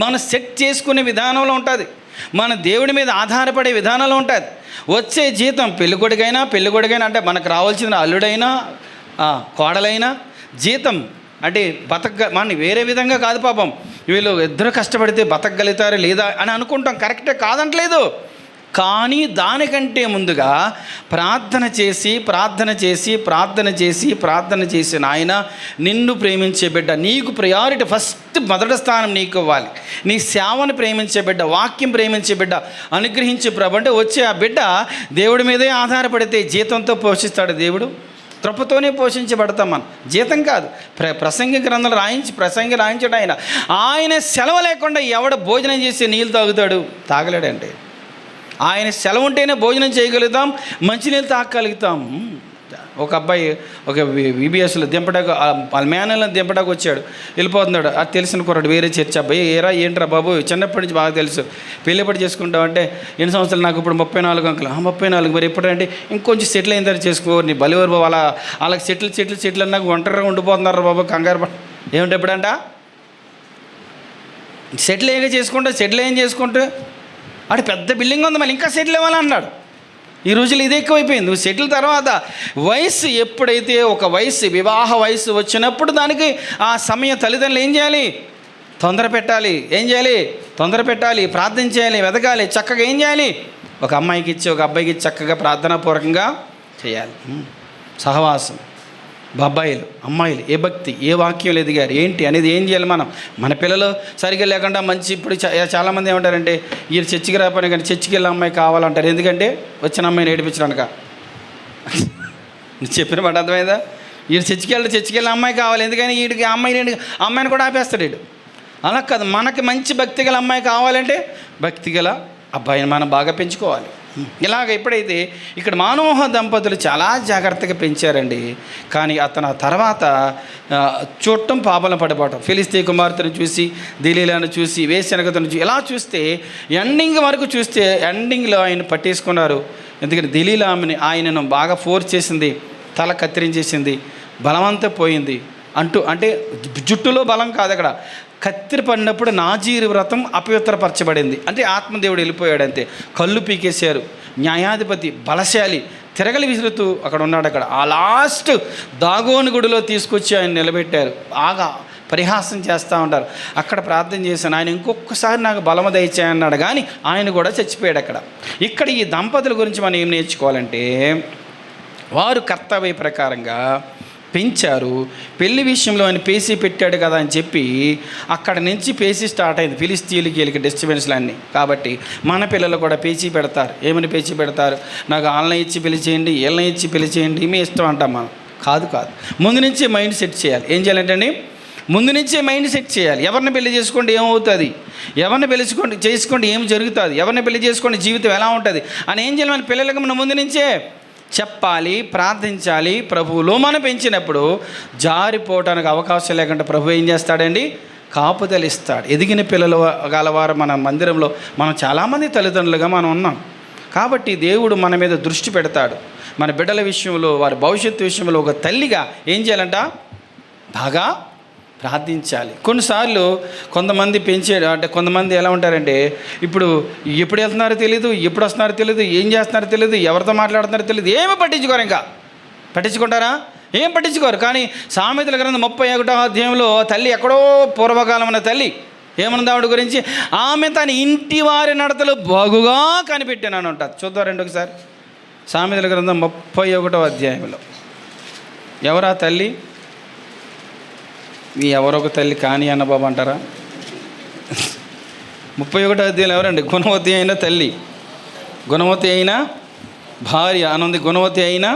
మనం సెట్ చేసుకునే విధానంలో ఉంటుంది, మన దేవుడి మీద ఆధారపడే విధానంలో ఉంటుంది. వచ్చే జీతం పెళ్ళికొడుకైనా అంటే మనకు రావాల్సిన అల్లుడైనా కోడలైనా జీతం అంటే మన వేరే విధంగా కాదు. పాపం వీళ్ళు ఇద్దరు కష్టపడితే బతకగలుగుతారు లేదా అని అనుకుంటాం. కరెక్టే, కాదంటలేదు. కానీ దానికంటే ముందుగా ప్రార్థన చేసి నాయన నిన్ను ప్రేమించే బిడ్డ, నీకు ప్రయారిటీ ఫస్ట్, మొదటి స్థానం నీకు ఇవ్వాలి. నీ సేవను ప్రేమించే బిడ్డ, వాక్యం ప్రేమించే బిడ్డ అనుగ్రహించే ప్రభు అంటే వచ్చే ఆ బిడ్డ దేవుడి మీదే ఆధారపడితే జీతంతో పోషిస్తాడు దేవుడు. కృపతోనే పోషించబడతాం మనం, జీతం కాదు. ప్రసంగి గ్రంథాలు రాయించాడు ఆయన సెలవు లేకుండా ఎవడ భోజనం చేసి నీళ్ళు తాగుతాడు? తాగలేడండి. ఆయన సెలవు ఉంటేనే భోజనం చేయగలుగుతాం, మంచినీళ్ళు తాగలుగుతాం. ఒక అబ్బాయి ఒక విబిఎస్లో దింపడానికి, వాళ్ళ మేనల్లో దింపడానికి వచ్చాడు, వెళ్ళిపోతున్నాడు. అది తెలిసిన కుర్రాడు, వేరే చర్చ అబ్బాయి. ఏంట్రా బాబు, చిన్నప్పటి నుంచి బాగా తెలుసు, పెళ్ళిపడి చేసుకుంటావు అంటే ఎన్ని సంవత్సరాలు? నాకు ఇప్పుడు 34 అంకులు. 34 మరి ఎప్పుడంటే ఇంకొంచెం సెటిల్ అయిన తర్వాత చేసుకో. నీ బలివారు బాబు వాళ్ళకి సెటిల్ అన్నాక ఒంటరిగా ఉండిపోతున్నారు బాబు, కంగారు పడ. ఏమిటి ఎప్పుడంట సెటిల్ ఏం చేసుకుంటే అటు పెద్ద బిల్డింగ్ ఉంది, మళ్ళీ ఇంకా సెటిల్ అవ్వాలన్నాడు. ఈ రోజులు ఇది ఎక్కువైపోయింది. నువ్వు సెటిల్ తర్వాత వయసు ఎప్పుడైతే ఒక వయసు, వివాహ వయసు వచ్చినప్పుడు దానికి ఆ సమయం తల్లిదండ్రులు ఏం చేయాలి? తొందర పెట్టాలి, ప్రార్థన చేయాలి, వెతకాలి. చక్కగా ఏం చేయాలి? ఒక అమ్మాయికి ఇచ్చి ఒక అబ్బాయికి చక్కగా ప్రార్థనాపూర్వకంగా చేయాలి. సహవాసం. అబ్బాయిలు అమ్మాయిలు ఏ భక్తి, ఏ వాక్యం ఎదిగారు ఏంటి అనేది ఏం చేయాలి మనం? మన పిల్లలు సరిగ్గా లేకుండా మంచి, ఇప్పుడు చాలామంది ఏమంటారంటే వీరు చర్చికి రాకపోయినా కానీ చర్చికి వెళ్ళే అమ్మాయి కావాలంటారు. ఎందుకంటే వచ్చిన అమ్మాయిని ఏడిపించడానిక. చెప్పిన మాట అర్థమైందా? వీరు చర్చికి వెళ్ళే అమ్మాయి కావాలి, ఎందుకని వీడికి అమ్మాయిని కూడా ఆపేస్తాడు వీడు. అలా కాదు, మనకి మంచి భక్తి గల అమ్మాయి కావాలంటే భక్తి గల అబ్బాయిని మనం బాగా పెంచుకోవాలి. ఇలాగ ఎప్పుడైతే ఇక్కడ మానోహ దంపతులు చాలా జాగ్రత్తగా పెంచారండి. కానీ అతను ఆ తర్వాత చూడటం పాపలను పడిపోవటం, ఫిలిస్తీ కుమార్తెను చూసి, దిలీలాను చూసి, వేశ్యనగతను చూసి, ఇలా చూస్తే ఎండింగ్ వరకు చూస్తే ఎండింగ్లో ఆయన పట్టేసుకున్నారు. ఎందుకంటే దిలీలా ఆమెని ఆయనను బాగా ఫోర్స్ చేసింది, తల కత్తిరించేసింది, బలమంతా పోయింది అంటే జుట్టులో బలం కాదు, అక్కడ కత్తిరి పడినప్పుడు నాజీరు వ్రతం అపవిత్రపరచబడింది. అంటే ఆత్మదేవుడు వెళ్ళిపోయాడు అంతే. కళ్ళు పీకేశారు. న్యాయాధిపతి బలశాలి తిరగలి విసురుతూ అక్కడ ఉన్నాడు. అక్కడ ఆ లాస్ట్ దాగోను గుడిలో తీసుకొచ్చి ఆయన నిలబెట్టారు. బాగా పరిహాసం చేస్తూ ఉంటారు. అక్కడ ప్రార్థన చేశాను, ఆయన ఇంకొకసారి నాకు బలము దయచేయన్నాడు. కానీ ఆయన కూడా చచ్చిపోయాడు అక్కడ. ఇక్కడ ఈ దంపతుల గురించి మనం ఏం నేర్చుకోవాలంటే, వారు కర్తవ్య ప్రకారంగా పెంచారు. పెళ్లి విషయంలో ఆయన పేసీ పెట్టాడు కదా అని చెప్పి అక్కడ నుంచి పేసీ స్టార్ట్ అయింది. ఫిలిస్తీన్లకి వీళ్ళకి డిస్టర్బెన్స్లు అన్నీ. కాబట్టి మన పిల్లలు కూడా పేచీ పెడతారు. ఏమని పేచీ పెడతారు? నాకు వాళ్ళని ఇచ్చి పెళ్లి చేయండి, వీళ్ళని ఇచ్చి పెళ్లి చేయండి, మీ ఇష్టం అంటాం మనం. కాదు ముందు నుంచే మైండ్ సెట్ చేయాలి. ఏం చేయాలంటే ముందు నుంచే మైండ్ సెట్ చేయాలి. ఎవరిని పెళ్లి చేసుకోండి ఏమవుతుంది, ఎవరిని చేసుకోండి ఏం జరుగుతుంది, ఎవరిని పెళ్లి చేసుకోండి జీవితం ఎలా ఉంటుంది అని ఏం చేయాలి? మన పిల్లలకి మనం ముందు నుంచే చెప్పాలి, ప్రార్థించాలి. ప్రభువులో మనం పెంచినప్పుడు జారిపోవటానికి అవకాశం లేకుండా ప్రభు ఏం చేస్తాడండి? కాపుదలు ఇస్తాడు. ఎదిగిన పిల్లలు గలవారు మన మందిరంలో మనం చాలామంది తల్లిదండ్రులుగా మనం ఉన్నాం. కాబట్టి దేవుడు మన మీద దృష్టి పెడతాడు. మన బిడ్డల విషయంలో, వారి భవిష్యత్తు విషయంలో ఒక తల్లిగా ఏం చేయాలంట? బాగా ప్రార్థించాలి. కొన్నిసార్లు కొంతమంది అంటే కొంతమంది ఎలా ఉంటారంటే, ఇప్పుడు ఎప్పుడు వెళ్తున్నారో తెలియదు, ఎప్పుడు వస్తున్నారో తెలియదు, ఏం చేస్తున్నారో తెలియదు, ఎవరితో మాట్లాడుతున్నారో తెలియదు, ఏమీ పట్టించుకోరు. ఇంకా పట్టించుకుంటారా? ఏం పట్టించుకోరు. కానీ సామెతల గ్రంథం 31వ అధ్యాయంలో తల్లి, ఎక్కడో పూర్వకాలం ఉన్న తల్లి ఏమన్నది ఆవిడ గురించి? ఆమె తన ఇంటి వారి నడతలు బాగుగా కనిపెట్టానని ఉంటుంది. చూద్దాం రెండు ఒకసారి. సామెతల గ్రంథం 31వ అధ్యాయంలో ఎవరా తల్లి? మీ ఎవరొక తల్లి కానీ అన్న బాబు అంటారా? 31వ అధ్యాయంలో ఎవరండి? గుణవతి అయిన తల్లి, గుణవతి అయిన భార్య అనుంది. గుణవతి అయిన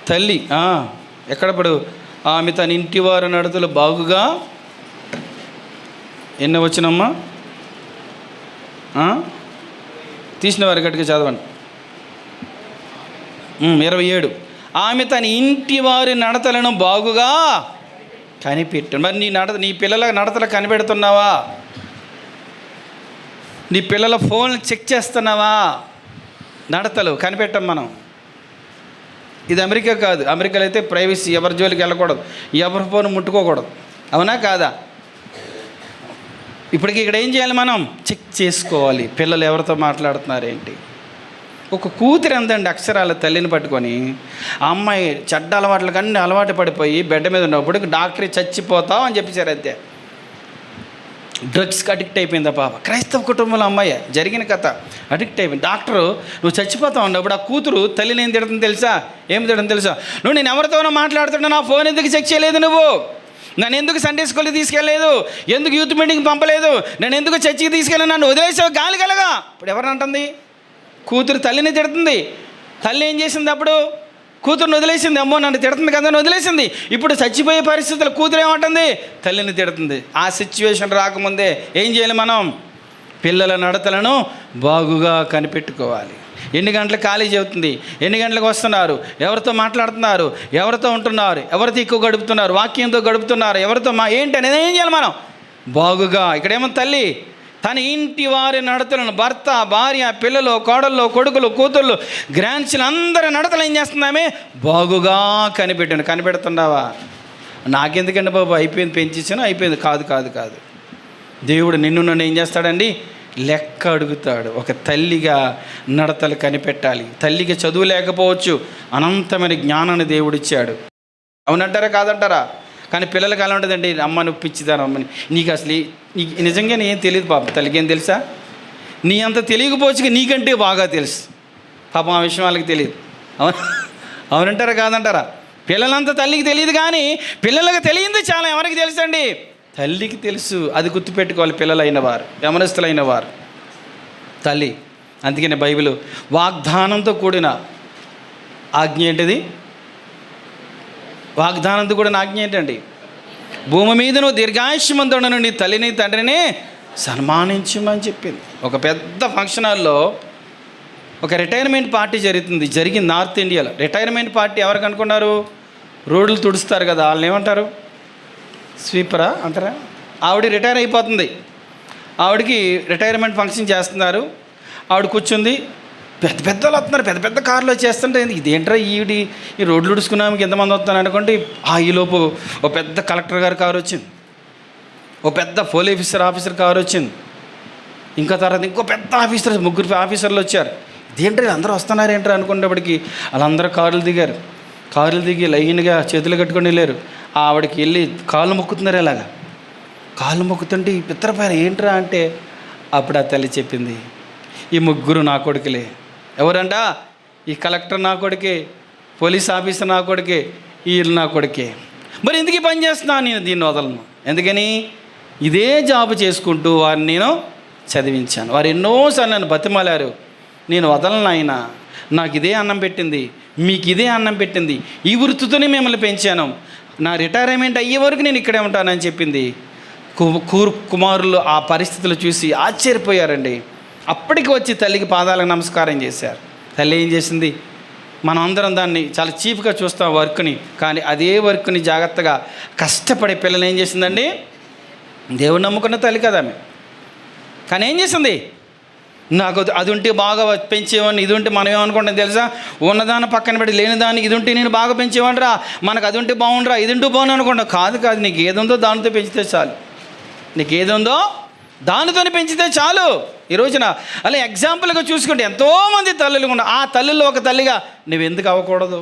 తల్లి ఎక్కడప్పుడు ఆమె తన ఇంటి వారి నడతలు బాగుగా ఎన్న వచ్చినమ్మా? తీసిన వారి గట్టిగా చదవండి. 27. ఆమె తన ఇంటి వారి నడతలను బాగుగా కనిపెట్టు. మరి నీ పిల్లల నడతలు కనిపెడుతున్నావా? నీ పిల్లల ఫోన్ చెక్ చేస్తున్నావా? నడతలు కనిపెట్టాం మనం. ఇది అమెరికా కాదు. అమెరికాలో అయితే ప్రైవసీ, ఎవరి జోలికి వెళ్ళకూడదు, ఎవరి ఫోన్ ముట్టుకోకూడదు. అవునా కాదా? ఇప్పటికి ఇక్కడ ఏం చేయాలి? మనం చెక్ చేసుకోవాలి పిల్లలు ఎవరితో మాట్లాడుతున్నారు ఏంటి. ఒక కూతురు ఎంతండి అక్షరాల తల్లిని పట్టుకొని, ఆ అమ్మాయి చెడ్డ అలవాట్లకు అన్నీ అలవాటు పడిపోయి బెడ్ మీద ఉన్నప్పుడు డాక్టర్ చచ్చిపోతావు అని చెప్పేశారు. అంతే, డ్రగ్స్కి అడిక్ట్ అయిపోయింది ఆ పాప. క్రైస్తవ కుటుంబంలో అమ్మాయి, జరిగిన కథ. అడిక్ట్ అయిపోయింది. డాక్టరు నువ్వు చచ్చిపోతావు అన్నప్పుడు ఆ కూతురు తల్లిని ఏం తిడుతుంది తెలుసా? ఏం తిడుతుంది తెలుసా? నువ్వు నేను ఎవరితోనో మాట్లాడుతున్నా, నా ఫోన్ ఎందుకు చెక్ చేయలేదు, నువ్వు నన్ను ఎందుకు సండే స్కూల్కి తీసుకెళ్ళలేదు, ఎందుకు యూత్ మీటింగ్కి పంపలేదు, నేను ఎందుకు చర్చికి తీసుకెళ్ళాను, నన్ను వదిలేసావు గాలి కలగా. ఇప్పుడు ఎవరిని అంటుంది? కూతురు తల్లిని తిడుతుంది. తల్లి ఏం చేసింది? అప్పుడు కూతురుని వదిలేసింది. అమ్మో నన్ను తిడుతుంది కదా అని వదిలేసింది. ఇప్పుడు చచ్చిపోయే పరిస్థితులు కూతురు ఏమంటుంది? తల్లిని తిడుతుంది. ఆ సిచ్యువేషన్ రాకముందే ఏం చేయాలి? మనం పిల్లల నడతలను బాగుగా కనిపెట్టుకోవాలి. ఎన్ని గంటలకు కాలేజీ అవుతుంది, ఎన్ని గంటలకు వస్తున్నారు, ఎవరితో మాట్లాడుతున్నారు, ఎవరితో ఉంటున్నారు, ఎవరితో ఎక్కువ గడుపుతున్నారు, వాక్యంతో గడుపుతున్నారు, ఎవరితో ఏంటి అనేది ఏం చేయాలి మనం బాగుగా. ఇక్కడేమో తల్లి తన ఇంటి వారి నడతలను, భర్త, భార్య, పిల్లలు, కోడళ్ళు, కొడుకులు, కూతుళ్ళు, గ్రాండ్స్లు అందరి నడతలు ఏం చేస్తున్నామే బాగుగా కనిపెడుతున్నావా? నాకెందుకండి బాబు, అయిపోయింది, పెంచేసాను, అయిపోయింది. కాదు కాదు కాదు. దేవుడు నిన్ను నన్ను ఏం చేస్తాడండి? లెక్క అడుగుతాడు. ఒక తల్లిగా నడతలు కనిపెట్టాలి. తల్లికి చదువు లేకపోవచ్చు, అనంతమైన జ్ఞానాన్ని దేవుడిచ్చాడు. అవునంటారా కాదంటారా? కానీ పిల్లలకి అలా ఉంటుందండి, అమ్మ నువ్వు పిచ్చిదాను, అమ్మని నీకు అసలు నీకు నిజంగా ఏం తెలియదు పాపం. తల్లికి ఏం తెలుసా? నీ అంత తెలియకపోవచ్చు, నీకంటే బాగా తెలుసు పాపం. ఆ విషయం వాళ్ళకి తెలియదు. అవునంటారా కాదంటారా? పిల్లలంతా తల్లికి తెలియదు, కానీ పిల్లలకు తెలియంది చాలా ఎవరికి తెలుసండి? తల్లికి తెలుసు. అది గుర్తుపెట్టుకోవాలి పిల్లలైన వారు, యమనస్తులైన వారు. తల్లి. అందుకనే బైబిల్ వాగ్దానంతో కూడిన ఆజ్ఞ ఏంటిది? వాగ్దానంతో కూడిన ఆజ్ఞ ఏంటండి? భూమి మీద నువ్వు దీర్ఘాయుష్మంతుడను నీ తల్లిని తండ్రిని సన్మానించమని చెప్పింది. ఒక పెద్ద ఫంక్షన్ హాల్లో ఒక రిటైర్మెంట్ పార్టీ జరిగింది నార్త్ ఇండియాలో. రిటైర్మెంట్ పార్టీ ఎవరికి అనుకున్నారు? రోడ్లు తుడుస్తారు కదా, వాళ్ళని ఏమంటారు? స్వీపరా అంటారా? ఆవిడ రిటైర్ అయిపోతుంది. ఆవిడకి రిటైర్మెంట్ ఫంక్షన్ చేస్తున్నారు. ఆవిడ కూర్చుంది. పెద్ద పెద్దలు వస్తున్నారు, పెద్ద పెద్ద కార్లు వచ్చేస్తుంటే ఇదేంట్రా ఈ రోడ్లు ఉడుచుకున్నాము ఎంతమంది వస్తున్నారు అనుకోండి. ఈలోపు ఓ పెద్ద కలెక్టర్ గారి కారు వచ్చింది, ఓ పెద్ద పోలీస్ ఆఫీసర్ కారు వచ్చింది, ఇంకా తర్వాత ఇంకో పెద్ద ముగ్గురు ఆఫీసర్లు వచ్చారు. ఇదేంటి అందరూ వస్తున్నారు ఏంట్రా అనుకునేప్పటికీ వాళ్ళందరూ కారులు దిగి లైన్గా చేతులు కట్టుకొని వెళ్ళారు. ఆవిడకి వెళ్ళి కాళ్ళు మొక్కుతున్నారు. ఎలాగా కాళ్ళు మొక్కుతుంటే ఈ పిత్రపైన ఏంట్రా అంటే అప్పుడు ఆ తల్లి చెప్పింది, ఈ ముగ్గురు నా కొడుకులే. ఎవరంట? ఈ కలెక్టర్ నా కొడుకే, పోలీస్ ఆఫీసర్ నా కొడుకే, వీళ్ళు నా కొడుకే. మరి ఎందుకు ఈ పని చేస్తున్నాను? నేను దీన్ని వదలను. ఎందుకని? ఇదే జాబు చేసుకుంటూ వారిని నేను చదివించాను. వారు ఎన్నోసార్లు నన్ను బతిమాలారు, నేను వదలను ఆయన, నాకు ఇదే అన్నం పెట్టింది, మీకు ఇదే అన్నం పెట్టింది, ఈ వృత్తితోనే మిమ్మల్ని పెంచాను, నా రిటైర్మెంట్ అయ్యే వరకు నేను ఇక్కడే ఉంటానని చెప్పింది. కుమారులు ఆ పరిస్థితులు చూసి ఆశ్చర్యపోయారండి. అప్పటికి వచ్చి తల్లికి పాదాలకు నమస్కారం చేశారు. తల్లి ఏం చేసింది? మనం అందరం దాన్ని చాలా చీప్గా చూస్తాం వర్క్ని, కానీ అదే వర్క్ని జాగ్రత్తగా కష్టపడే పిల్లలు ఏం చేసిందండి? దేవుడు నమ్ముకున్న తల్లి కదా ఆమె. కానీ ఏం చేసింది? నాకు అది ఉంటే బాగా పెంచేవాడిని, ఇది ఉంటే మనం ఏమనుకుంటాం తెలుసా? ఉన్నదాన్ని పక్కన పెట్టి లేని దాన్ని ఇది ఉంటే నేను బాగా పెంచేవాడిని రా, మనకు అది ఉంటే బాగుండరా, ఇది ఉంటూ బాగుంది అనుకుంటాం. కాదు, నీకు ఏదుందో దానితో పెంచితే చాలు. నీకు ఏదుందో దానితోనే పెంచితే చాలు. ఈ రోజున అలా ఎగ్జాంపుల్గా చూసుకుంటే ఎంతోమంది తల్లులు ఉన్నారు. ఆ తల్లుల్లో ఒక తల్లిగా నువ్వు ఎందుకు అవ్వకూడదు?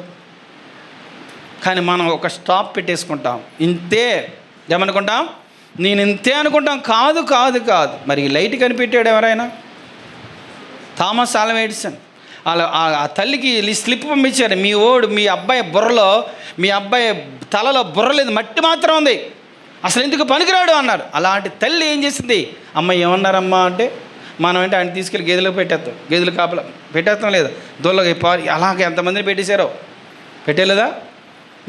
కానీ మనం ఒక స్టాప్ పెట్టేసుకుంటాం. ఇంతే ఏమనుకుంటాం? నేను ఇంతే అనుకుంటాం. కాదు. మరి లైట్ కనిపెట్టాడు ఎవరైనా? Thomas Alva Edison. ఆ తల్లికి స్లిప్ పంపించారు, మీ అబ్బాయి తలలో బుర్ర లేదు, మట్టి మాత్రం ఉంది, అసలు ఎందుకు పనికిరాడు అన్నారు. అలాంటి తల్లి ఏం చేసింది? అమ్మ ఏమన్నారమ్మా అంటే, మనం అంటే ఆయన తీసుకెళ్ళి గేదెలకు పెట్టేస్తాం, గేదెలు కాపలా పెట్టేస్తాం లేదా, దొల్లకి అలాగే ఎంతమందిని పెట్టేలేదా?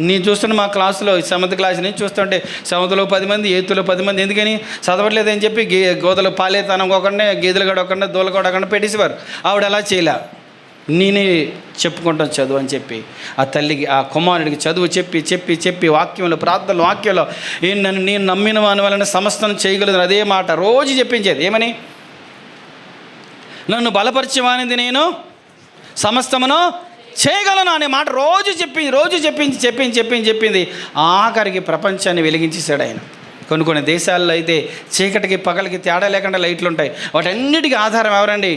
నేను చూస్తున్న మా క్లాసులో 7th క్లాస్ నుంచి చూస్తుంటే 7thలో 10 మంది, 8thలో 10 మంది. ఎందుకని? చదవట్లేదని చెప్పి గోదలు పాలేతనం ఒకరినే, గేదెలు కూడా ఒకరినే, దూల కూడా ఒకరినే పెట్టేసేవారు. ఆవిడ అలా చేయలే. నేనే చెప్పుకుంటాను చదువు అని చెప్పి ఆ తల్లికి, ఆ కుమారుడికి చదువు చెప్పి వాక్యంలో, ప్రార్థనలు, వాక్యంలో నేను నమ్మిన వాని వలన సమస్తం చేయగలదు అదే మాట రోజు చెప్పించేది. ఏమని? నన్ను బలపరిచేవానిది నేను సమస్తమును చేయగలను అనే మాట రోజు చెప్పింది. ఆఖరికి ప్రపంచాన్ని వెలిగించేశాడు ఆయన. కొన్ని దేశాల్లో అయితే చీకటికి పగలకి తేడా లేకుండా లైట్లు ఉంటాయి. వాటన్నిటికీ ఆధారం ఎవరండి?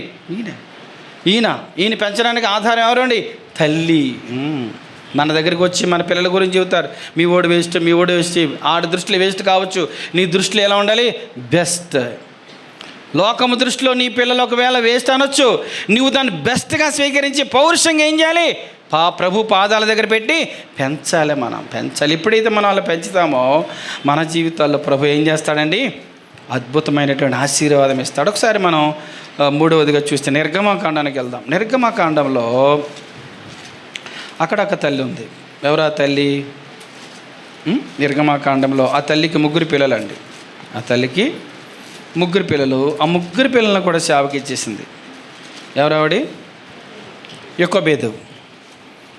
ఈయన పెంచడానికి ఆధారం ఎవరండి? తల్లి. మన దగ్గరికి వచ్చి మన పిల్లల గురించి చెబుతారు, మీ ఓడి వేస్ట్. ఆడి దృష్టిలో వేస్ట్ కావచ్చు, నీ దృష్టిలో ఎలా ఉండాలి? బెస్ట్. లోకము దృష్టిలో నీ పిల్లలు ఒకవేళ వేస్ట్ అనొచ్చు, నువ్వు దాన్ని బెస్ట్గా స్వీకరించి పౌరుషంగా ఏం చేయాలి? ప్రభు పాదాల దగ్గర పెట్టి పెంచాలి. పెంచాలి. ఎప్పుడైతే మనం అలా పెంచుతామో మన జీవితాల్లో ప్రభు ఏం చేస్తాడండి? అద్భుతమైనటువంటి ఆశీర్వాదం ఇస్తాడు. ఒకసారి మనం మూడవదిగా చూస్తే నిర్గమకాండానికి వెళ్దాం. నిర్గమకాండంలో అక్కడ ఒక తల్లి ఉంది. ఎవరు ఆ తల్లి? నిర్గమకాండంలో ఆ తల్లికి 3 పిల్లలండి. ఆ తల్లికి 3 పిల్లలు. ఆ 3 పిల్లలను కూడా సేవకి ఇచ్చేసింది. ఎవరావిడి? యొకోబేదు.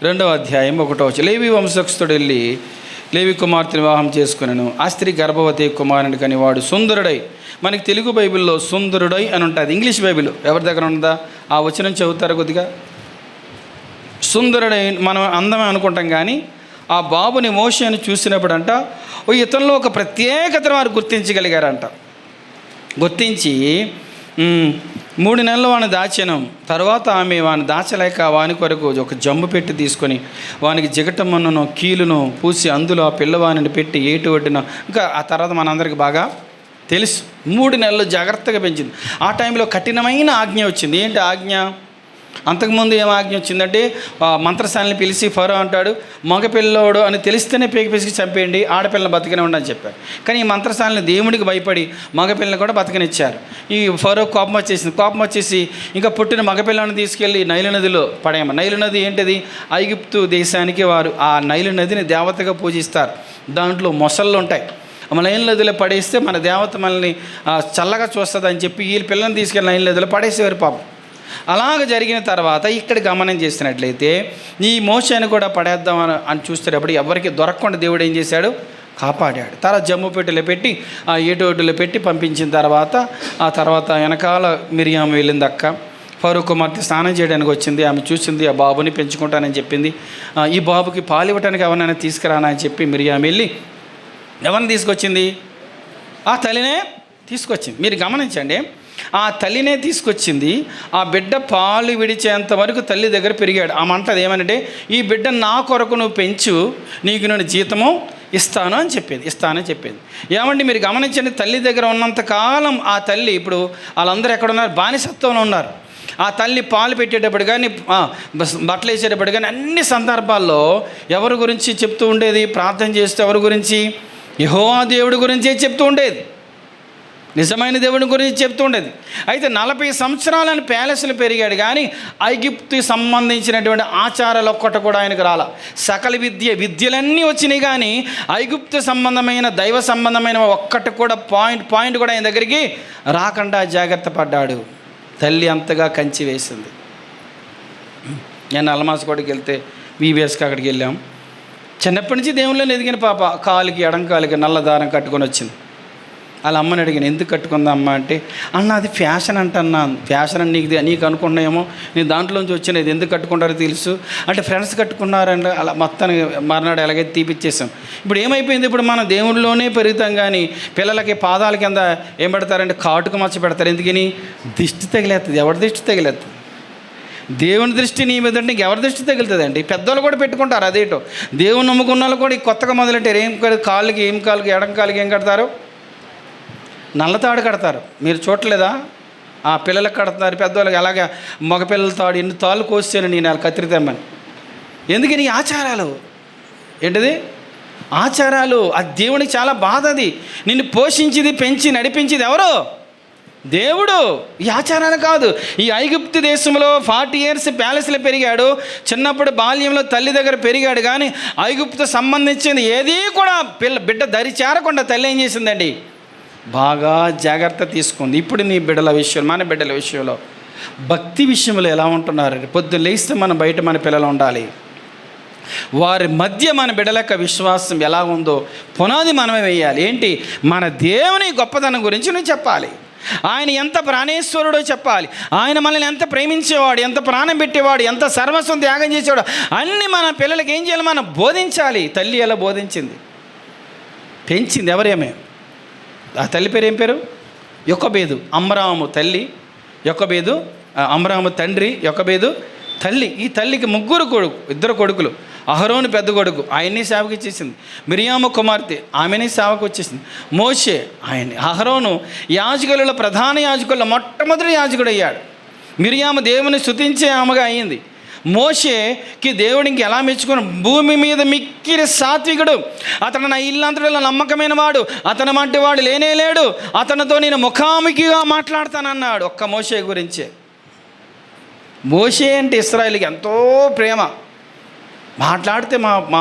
2వ అధ్యాయం 1వ వచనం. లేవి వంశస్థుడు వెళ్ళి లేవి కుమార్తెను వివాహం చేసుకున్నాను. ఆ స్త్రీ గర్భవతి కుమారుని కని వాడు సుందరుడై. మనకి తెలుగు బైబిల్లో సుందరుడై అని ఉంటుంది. ఇంగ్లీష్ బైబిల్ ఎవరి దగ్గర ఉందా? ఆ వచనం చదువుతారు కొద్దిగా. సుందరుడై మనం అందమే అనుకుంటాం, కానీ ఆ బాబుని మోషేని చూసినప్పుడు అంట ఇతనిలో ఒక ప్రత్యేకతను వారు గుర్తించగలిగారంట. గుర్తించి 3 నెలలు వాడిని దాచాను. తర్వాత ఆమె వాడిని దాచలేక వాని కొరకు ఒక జమ్ము పెట్టి తీసుకొని వానికి జిగటమ్మను కీలును పూసి అందులో ఆ పిల్లవాణిని పెట్టి ఏటు ఒడ్డిన. ఇంకా ఆ తర్వాత మనందరికీ బాగా తెలుసు. 3 నెలలు జాగ్రత్తగా పెంచింది. ఆ టైంలో కఠినమైన ఆజ్ఞ వచ్చింది. ఏంటి ఆజ్ఞ? అంతకుముందు ఏం ఆజ్ఞ వచ్చిందంటే మంత్రసాలని పిలిచి ఫరో అంటాడు, మగపిల్లోడు అని తెలిస్తేనే పిసికి చంపేయండి, ఆడపిల్లని బతికనే ఉండని చెప్పారు. కానీ ఈ మంత్రసాలని దేవుడికి భయపడి మగపిల్లని కూడా బతకనిచ్చారు. ఈ ఫరో కోపం వచ్చేసి ఇంకా పుట్టిన మగపిల్లని తీసుకెళ్ళి నైలు నదిలో పడేయమ. నైలు నది ఏంటిది? ఐగుప్తు దేశానికి వారు ఆ నైలు నదిని దేవతగా పూజిస్తారు. దాంట్లో మొసళ్ళు ఉంటాయి. నైలు నదిలో పడేస్తే మన దేవత మనల్ని చల్లగా చూస్తుంది అని చెప్పి వీళ్ళ పిల్లల్ని తీసుకెళ్ళి నైలు నదిలో పడేసేవారు పాపం. అలాగ జరిగిన తర్వాత ఇక్కడ గమనం చేసినట్లయితే ఈ మోషేని కూడా పడేద్దాం అని చూసేటప్పుడు ఎవరికి దొరకకుండా దేవుడు ఏం చేశాడు? కాపాడాడు. తర్వాత జమ్ము పెట్టెలో పెట్టి ఆ ఏటోటిలో పెట్టి పంపించిన తర్వాత వెనకాల మిరియాం వెళ్ళింది అక్క. ఫరో కుమార్తె స్నానం చేయడానికి వచ్చింది. ఆమె చూసింది, ఆ బాబుని పెంచుకుంటానని చెప్పింది. ఈ బాబుకి పాలు ఇవ్వడానికి ఎవరినైనా తీసుకురానని చెప్పి మిరియాం వెళ్ళి ఎవరిని తీసుకొచ్చింది? ఆ తల్లినే తీసుకొచ్చింది. మీరు గమనించండి, ఆ తల్లినే తీసుకొచ్చింది. ఆ బిడ్డ పాలు విడిచేంత వరకు తల్లి దగ్గర పెరిగాడు. ఆ మంటది ఏమనంటే, ఈ బిడ్డ నా కొరకు నువ్వు పెంచు, నీకు నేను జీతము ఇస్తానని చెప్పేది. ఏమండి మీరు గమనించండి, తల్లి దగ్గర ఉన్నంతకాలం ఆ తల్లి, ఇప్పుడు వాళ్ళందరూ ఎక్కడున్నారు? బానిసత్వంలో ఉన్నారు. ఆ తల్లి పాలు పెట్టేటప్పుడు కానీ బట్టలు వేసేటప్పుడు కానీ అన్ని సందర్భాల్లో ఎవరి గురించి చెప్తూ ఉండేది? ప్రార్థన చేస్తే ఎవరి గురించి? యెహోవా దేవుడి గురించే చెప్తూ ఉండేది. నిజమైన దేవుని గురించి చెప్తూ ఉండేది. అయితే 40 సంవత్సరాలను ప్యాలెస్లు పెరిగాడు, కానీ ఐగుప్తు సంబంధించినటువంటి ఆచారాలు ఒక్కటి కూడా ఆయనకు రాల. సకల విద్యలన్నీ వచ్చినాయి, కానీ ఐగుప్తు సంబంధమైన దైవ సంబంధమైన ఒక్కటి కూడా పాయింట్ కూడా ఆయన దగ్గరికి రాకుండా జాగ్రత్త పడ్డాడు. తల్లి అంతగా కంచి వేసింది. నేను అల్మాస్కోటికి వెళ్తే వీబీఎస్కి అక్కడికి వెళ్ళాం. చిన్నప్పటి నుంచి దేవుళ్ళని ఎదిగిన పాప కాలికి ఎడంకాలికి నల్ల దారం కట్టుకొని వచ్చింది. వాళ్ళ అమ్మని అడిగాను, ఎందుకు కట్టుకుందా అమ్మ అంటే, అన్న అది ఫ్యాషన్ అంటన్నా. ఫ్యాషన్ అని నీకు అనుకున్నాయేమో, నేను దాంట్లోంచి వచ్చిన ఇది ఎందుకు కట్టుకుంటారో తెలుసు అంటే ఫ్రెండ్స్ కట్టుకున్నారంటే అలా మొత్తానికి మర్నాడు ఎలాగైతే తీపిచ్చేసాం. ఇప్పుడు ఏమైపోయింది? ఇప్పుడు మనం దేవుళ్ళలోనే పెరుగుతాం, కానీ పిల్లలకి పాదాల కింద ఏం పెడతారంటే కాటుకు మచ్చ పెడతారు. ఎందుకని? దిష్టి తగిలేస్తుంది. ఎవరి దిష్టి తగిలేస్తుంది? దేవుని దృష్టి నీ మీద ఉంటే ఇంకెవరి దృష్టి తగులుతుందండి? పెద్దోళ్ళు కూడా పెట్టుకుంటారు. అదేటో దేవుని నమ్ముకున్న వాళ్ళు కూడా కొత్తగా మొదలెట్టారు. కాళ్ళకి ఎడం కాళ్ళకి ఏం కడతారు? నల్లతాడు కడతారు. మీరు చూడలేదా? ఆ పిల్లలకు కడతారు, పెద్దవాళ్ళకి. అలాగే మగపిల్లల తాడు ఎన్ని తాళ్ళు కోసాను నేను వాళ్ళు కత్తిరితేమ్మని. ఎందుకని? ఆచారాలు. ఏంటిది? ఆచారాలు. అది దేవునికి చాలా బాధ. అది నిన్ను పోషించింది, పెంచి నడిపించింది ఎవరు? దేవుడు. ఈ ఆచారాలు కాదు. ఈ ఐగుప్తు దేశంలో 40 years ప్యాలెస్లో పెరిగాడు. చిన్నప్పుడు బాల్యంలో తల్లి దగ్గర పెరిగాడు, కానీ ఐగుప్తు సంబంధించింది ఏదీ కూడా బిడ్డ దరి చేరకుండా తల్లి ఏం చేసిందండి? బాగా జాగ్రత్త తీసుకుంది. ఇప్పుడు నీ బిడ్డల విషయంలో, మన బిడ్డల విషయంలో భక్తి విషయంలో ఎలా ఉంటున్నారు? పొద్దున్న లేస్తే మనం బయట మన పిల్లలు ఉండాలి. వారి మధ్య మన బిడ్డల యొక్క విశ్వాసం ఎలా ఉందో పునాది మనమే వేయాలి. ఏంటి? మన దేవుని గొప్పతనం గురించి నువ్వు చెప్పాలి. ఆయన ఎంత ప్రాణేశ్వరుడో చెప్పాలి. ఆయన మనల్ని ఎంత ప్రేమించేవాడు, ఎంత ప్రాణం పెట్టేవాడు, ఎంత సర్వస్వం త్యాగం చేసేవాడు అన్నీ మన పిల్లలకి ఏం చేయాలి? మనం బోధించాలి. తల్లి ఎలా బోధించింది, పెంచింది ఎవరేమే? ఆ తల్లి పేరు ఏం పేరు? యొక్కబేదు. అమ్రాము తల్లి, యొక్కబేదు అమ్రాము తండ్రి, యొక్కబేదు తల్లి. ఈ తల్లికి ఇద్దరు కొడుకులు. అహరోను పెద్ద కొడుకు, ఆయన్ని సేవకు ఇచ్చేసింది. మిరియాము కుమార్తె, ఆమెని సేవకు వచ్చేసింది. మోషే, ఆయన్ని. అహరోను యాజకులలో ప్రధాన యాజకుల్లో మొట్టమొదటి యాజకుడు అయ్యాడు. మిరియాము దేవుని స్తుతించే ఆమెగా అయ్యింది. మోషేకి దేవుడు ఇంక ఎలా మెచ్చుకుని, భూమి మీద మిక్కిరి సాత్వికుడు, అతను నా ఇల్లంతటిలో నమ్మకమైన వాడు, అతను వంటి వాడు లేనేలేడు, అతనితో నేను ముఖాముఖిగా మాట్లాడతానన్నాడు. ఒక్క మోషే గురించే. మోషే అంటే ఇశ్రాయేలుకి ఎంతో ప్రేమ. మాట్లాడితే మా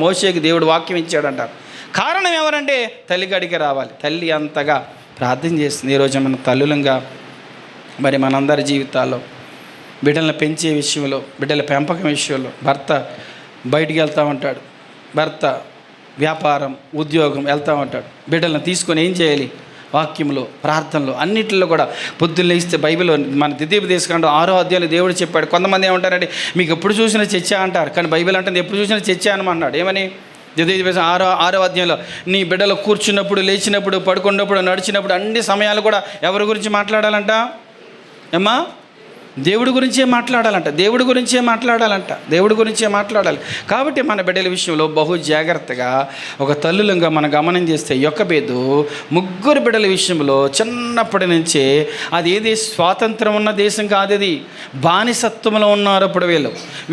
మోషేకి దేవుడు వాక్యం ఇచ్చాడంటారు. కారణం ఎవరంటే తల్లి గడికి రావాలి. తల్లి అంతగా ప్రార్థన చేస్తుంది. ఈరోజు మన తల్లులంగా మరి మనందరి జీవితాల్లో బిడ్డలను పెంచే విషయంలో, బిడ్డల పెంపకం విషయంలో భర్త బయటికి వెళ్తూ ఉంటాడు, భర్త వ్యాపారం ఉద్యోగం వెళ్తూ ఉంటాడు. బిడ్డలను తీసుకొని ఏం చేయాలి? వాక్యంలో, ప్రార్థనలో, అన్నింటిలో కూడా పొద్దున్న లేస్తే బైబిల్లో మన ద్వితీయోపదేశకాండం 6వ అధ్యాయంలో దేవుడు చెప్పాడు. కొంతమంది ఏమంటారంటే మీకు ఎప్పుడు చూసినా చర్చ అంటారు, కానీ బైబిల్ అంటే ఎప్పుడు చూసినా చర్చ అనమన్నాడు. ఏమని? ద్వితీయోపదేశం 6వ అధ్యాయంలో నీ బిడ్డలు కూర్చున్నప్పుడు, లేచినప్పుడు, పడుకున్నప్పుడు, నడిచినప్పుడు అన్ని సమయాలు కూడా ఎవరి గురించి మాట్లాడాలంట? ఏమ్మా? దేవుడి గురించే మాట్లాడాలంట. దేవుడి గురించే మాట్లాడాలి. కాబట్టి మన బిడ్డల విషయంలో బహు జాగ్రత్తగా ఒక తల్లులంగా మనం గమనం చేస్తే యొక్కబేదు ముగ్గురు బిడ్డల విషయంలో చిన్నప్పటి నుంచే, అది ఏది స్వాతంత్రం ఉన్న దేశం కాదు, అది బానిసత్వంలో ఉన్నారు అప్పుడు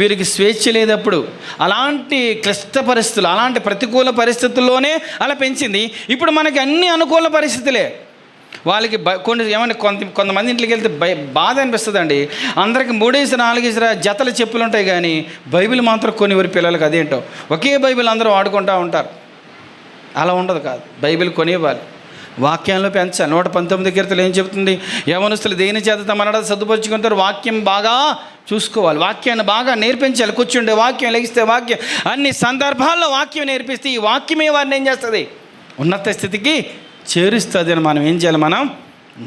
వీరికి స్వేచ్ఛ లేదప్పుడు. అలాంటి క్లిష్ట పరిస్థితులు, అలాంటి ప్రతికూల పరిస్థితుల్లోనే అలా పెంచింది. ఇప్పుడు మనకి అన్ని అనుకూల పరిస్థితులే. వాళ్ళకి కొంతమంది ఇంట్లోకి వెళ్తే బాధ అనిపిస్తుందండి. అందరికి 3-4 జతల చెప్పులు ఉంటాయి, కానీ బైబిల్ మాత్రం కొనివారి పిల్లలకి అదేంటో ఒకే బైబిల్ అందరూ వాడుకుంటూ ఉంటారు. అలా ఉండదు కాదు. బైబిల్ కొనివ్వాలి, వాక్యంలో పెంచాలి. 119 కీర్తనలు ఏం చెబుతుంది? యవనస్తులు దేని చేత తమనడ సర్దుపరుచుకుంటారు, వాక్యం బాగా చూసుకోవాలి, వాక్యాన్ని బాగా నేర్పించాలి. కూర్చుండే వాక్యం, లెగిస్తే వాక్యం, అన్ని సందర్భాల్లో వాక్యం నేర్పిస్తే ఈ వాక్యమే వారిని ఏం చేస్తుంది? ఉన్నత స్థితికి చేరుస్తుంది అని మనం ఏం చేయాలి? మనం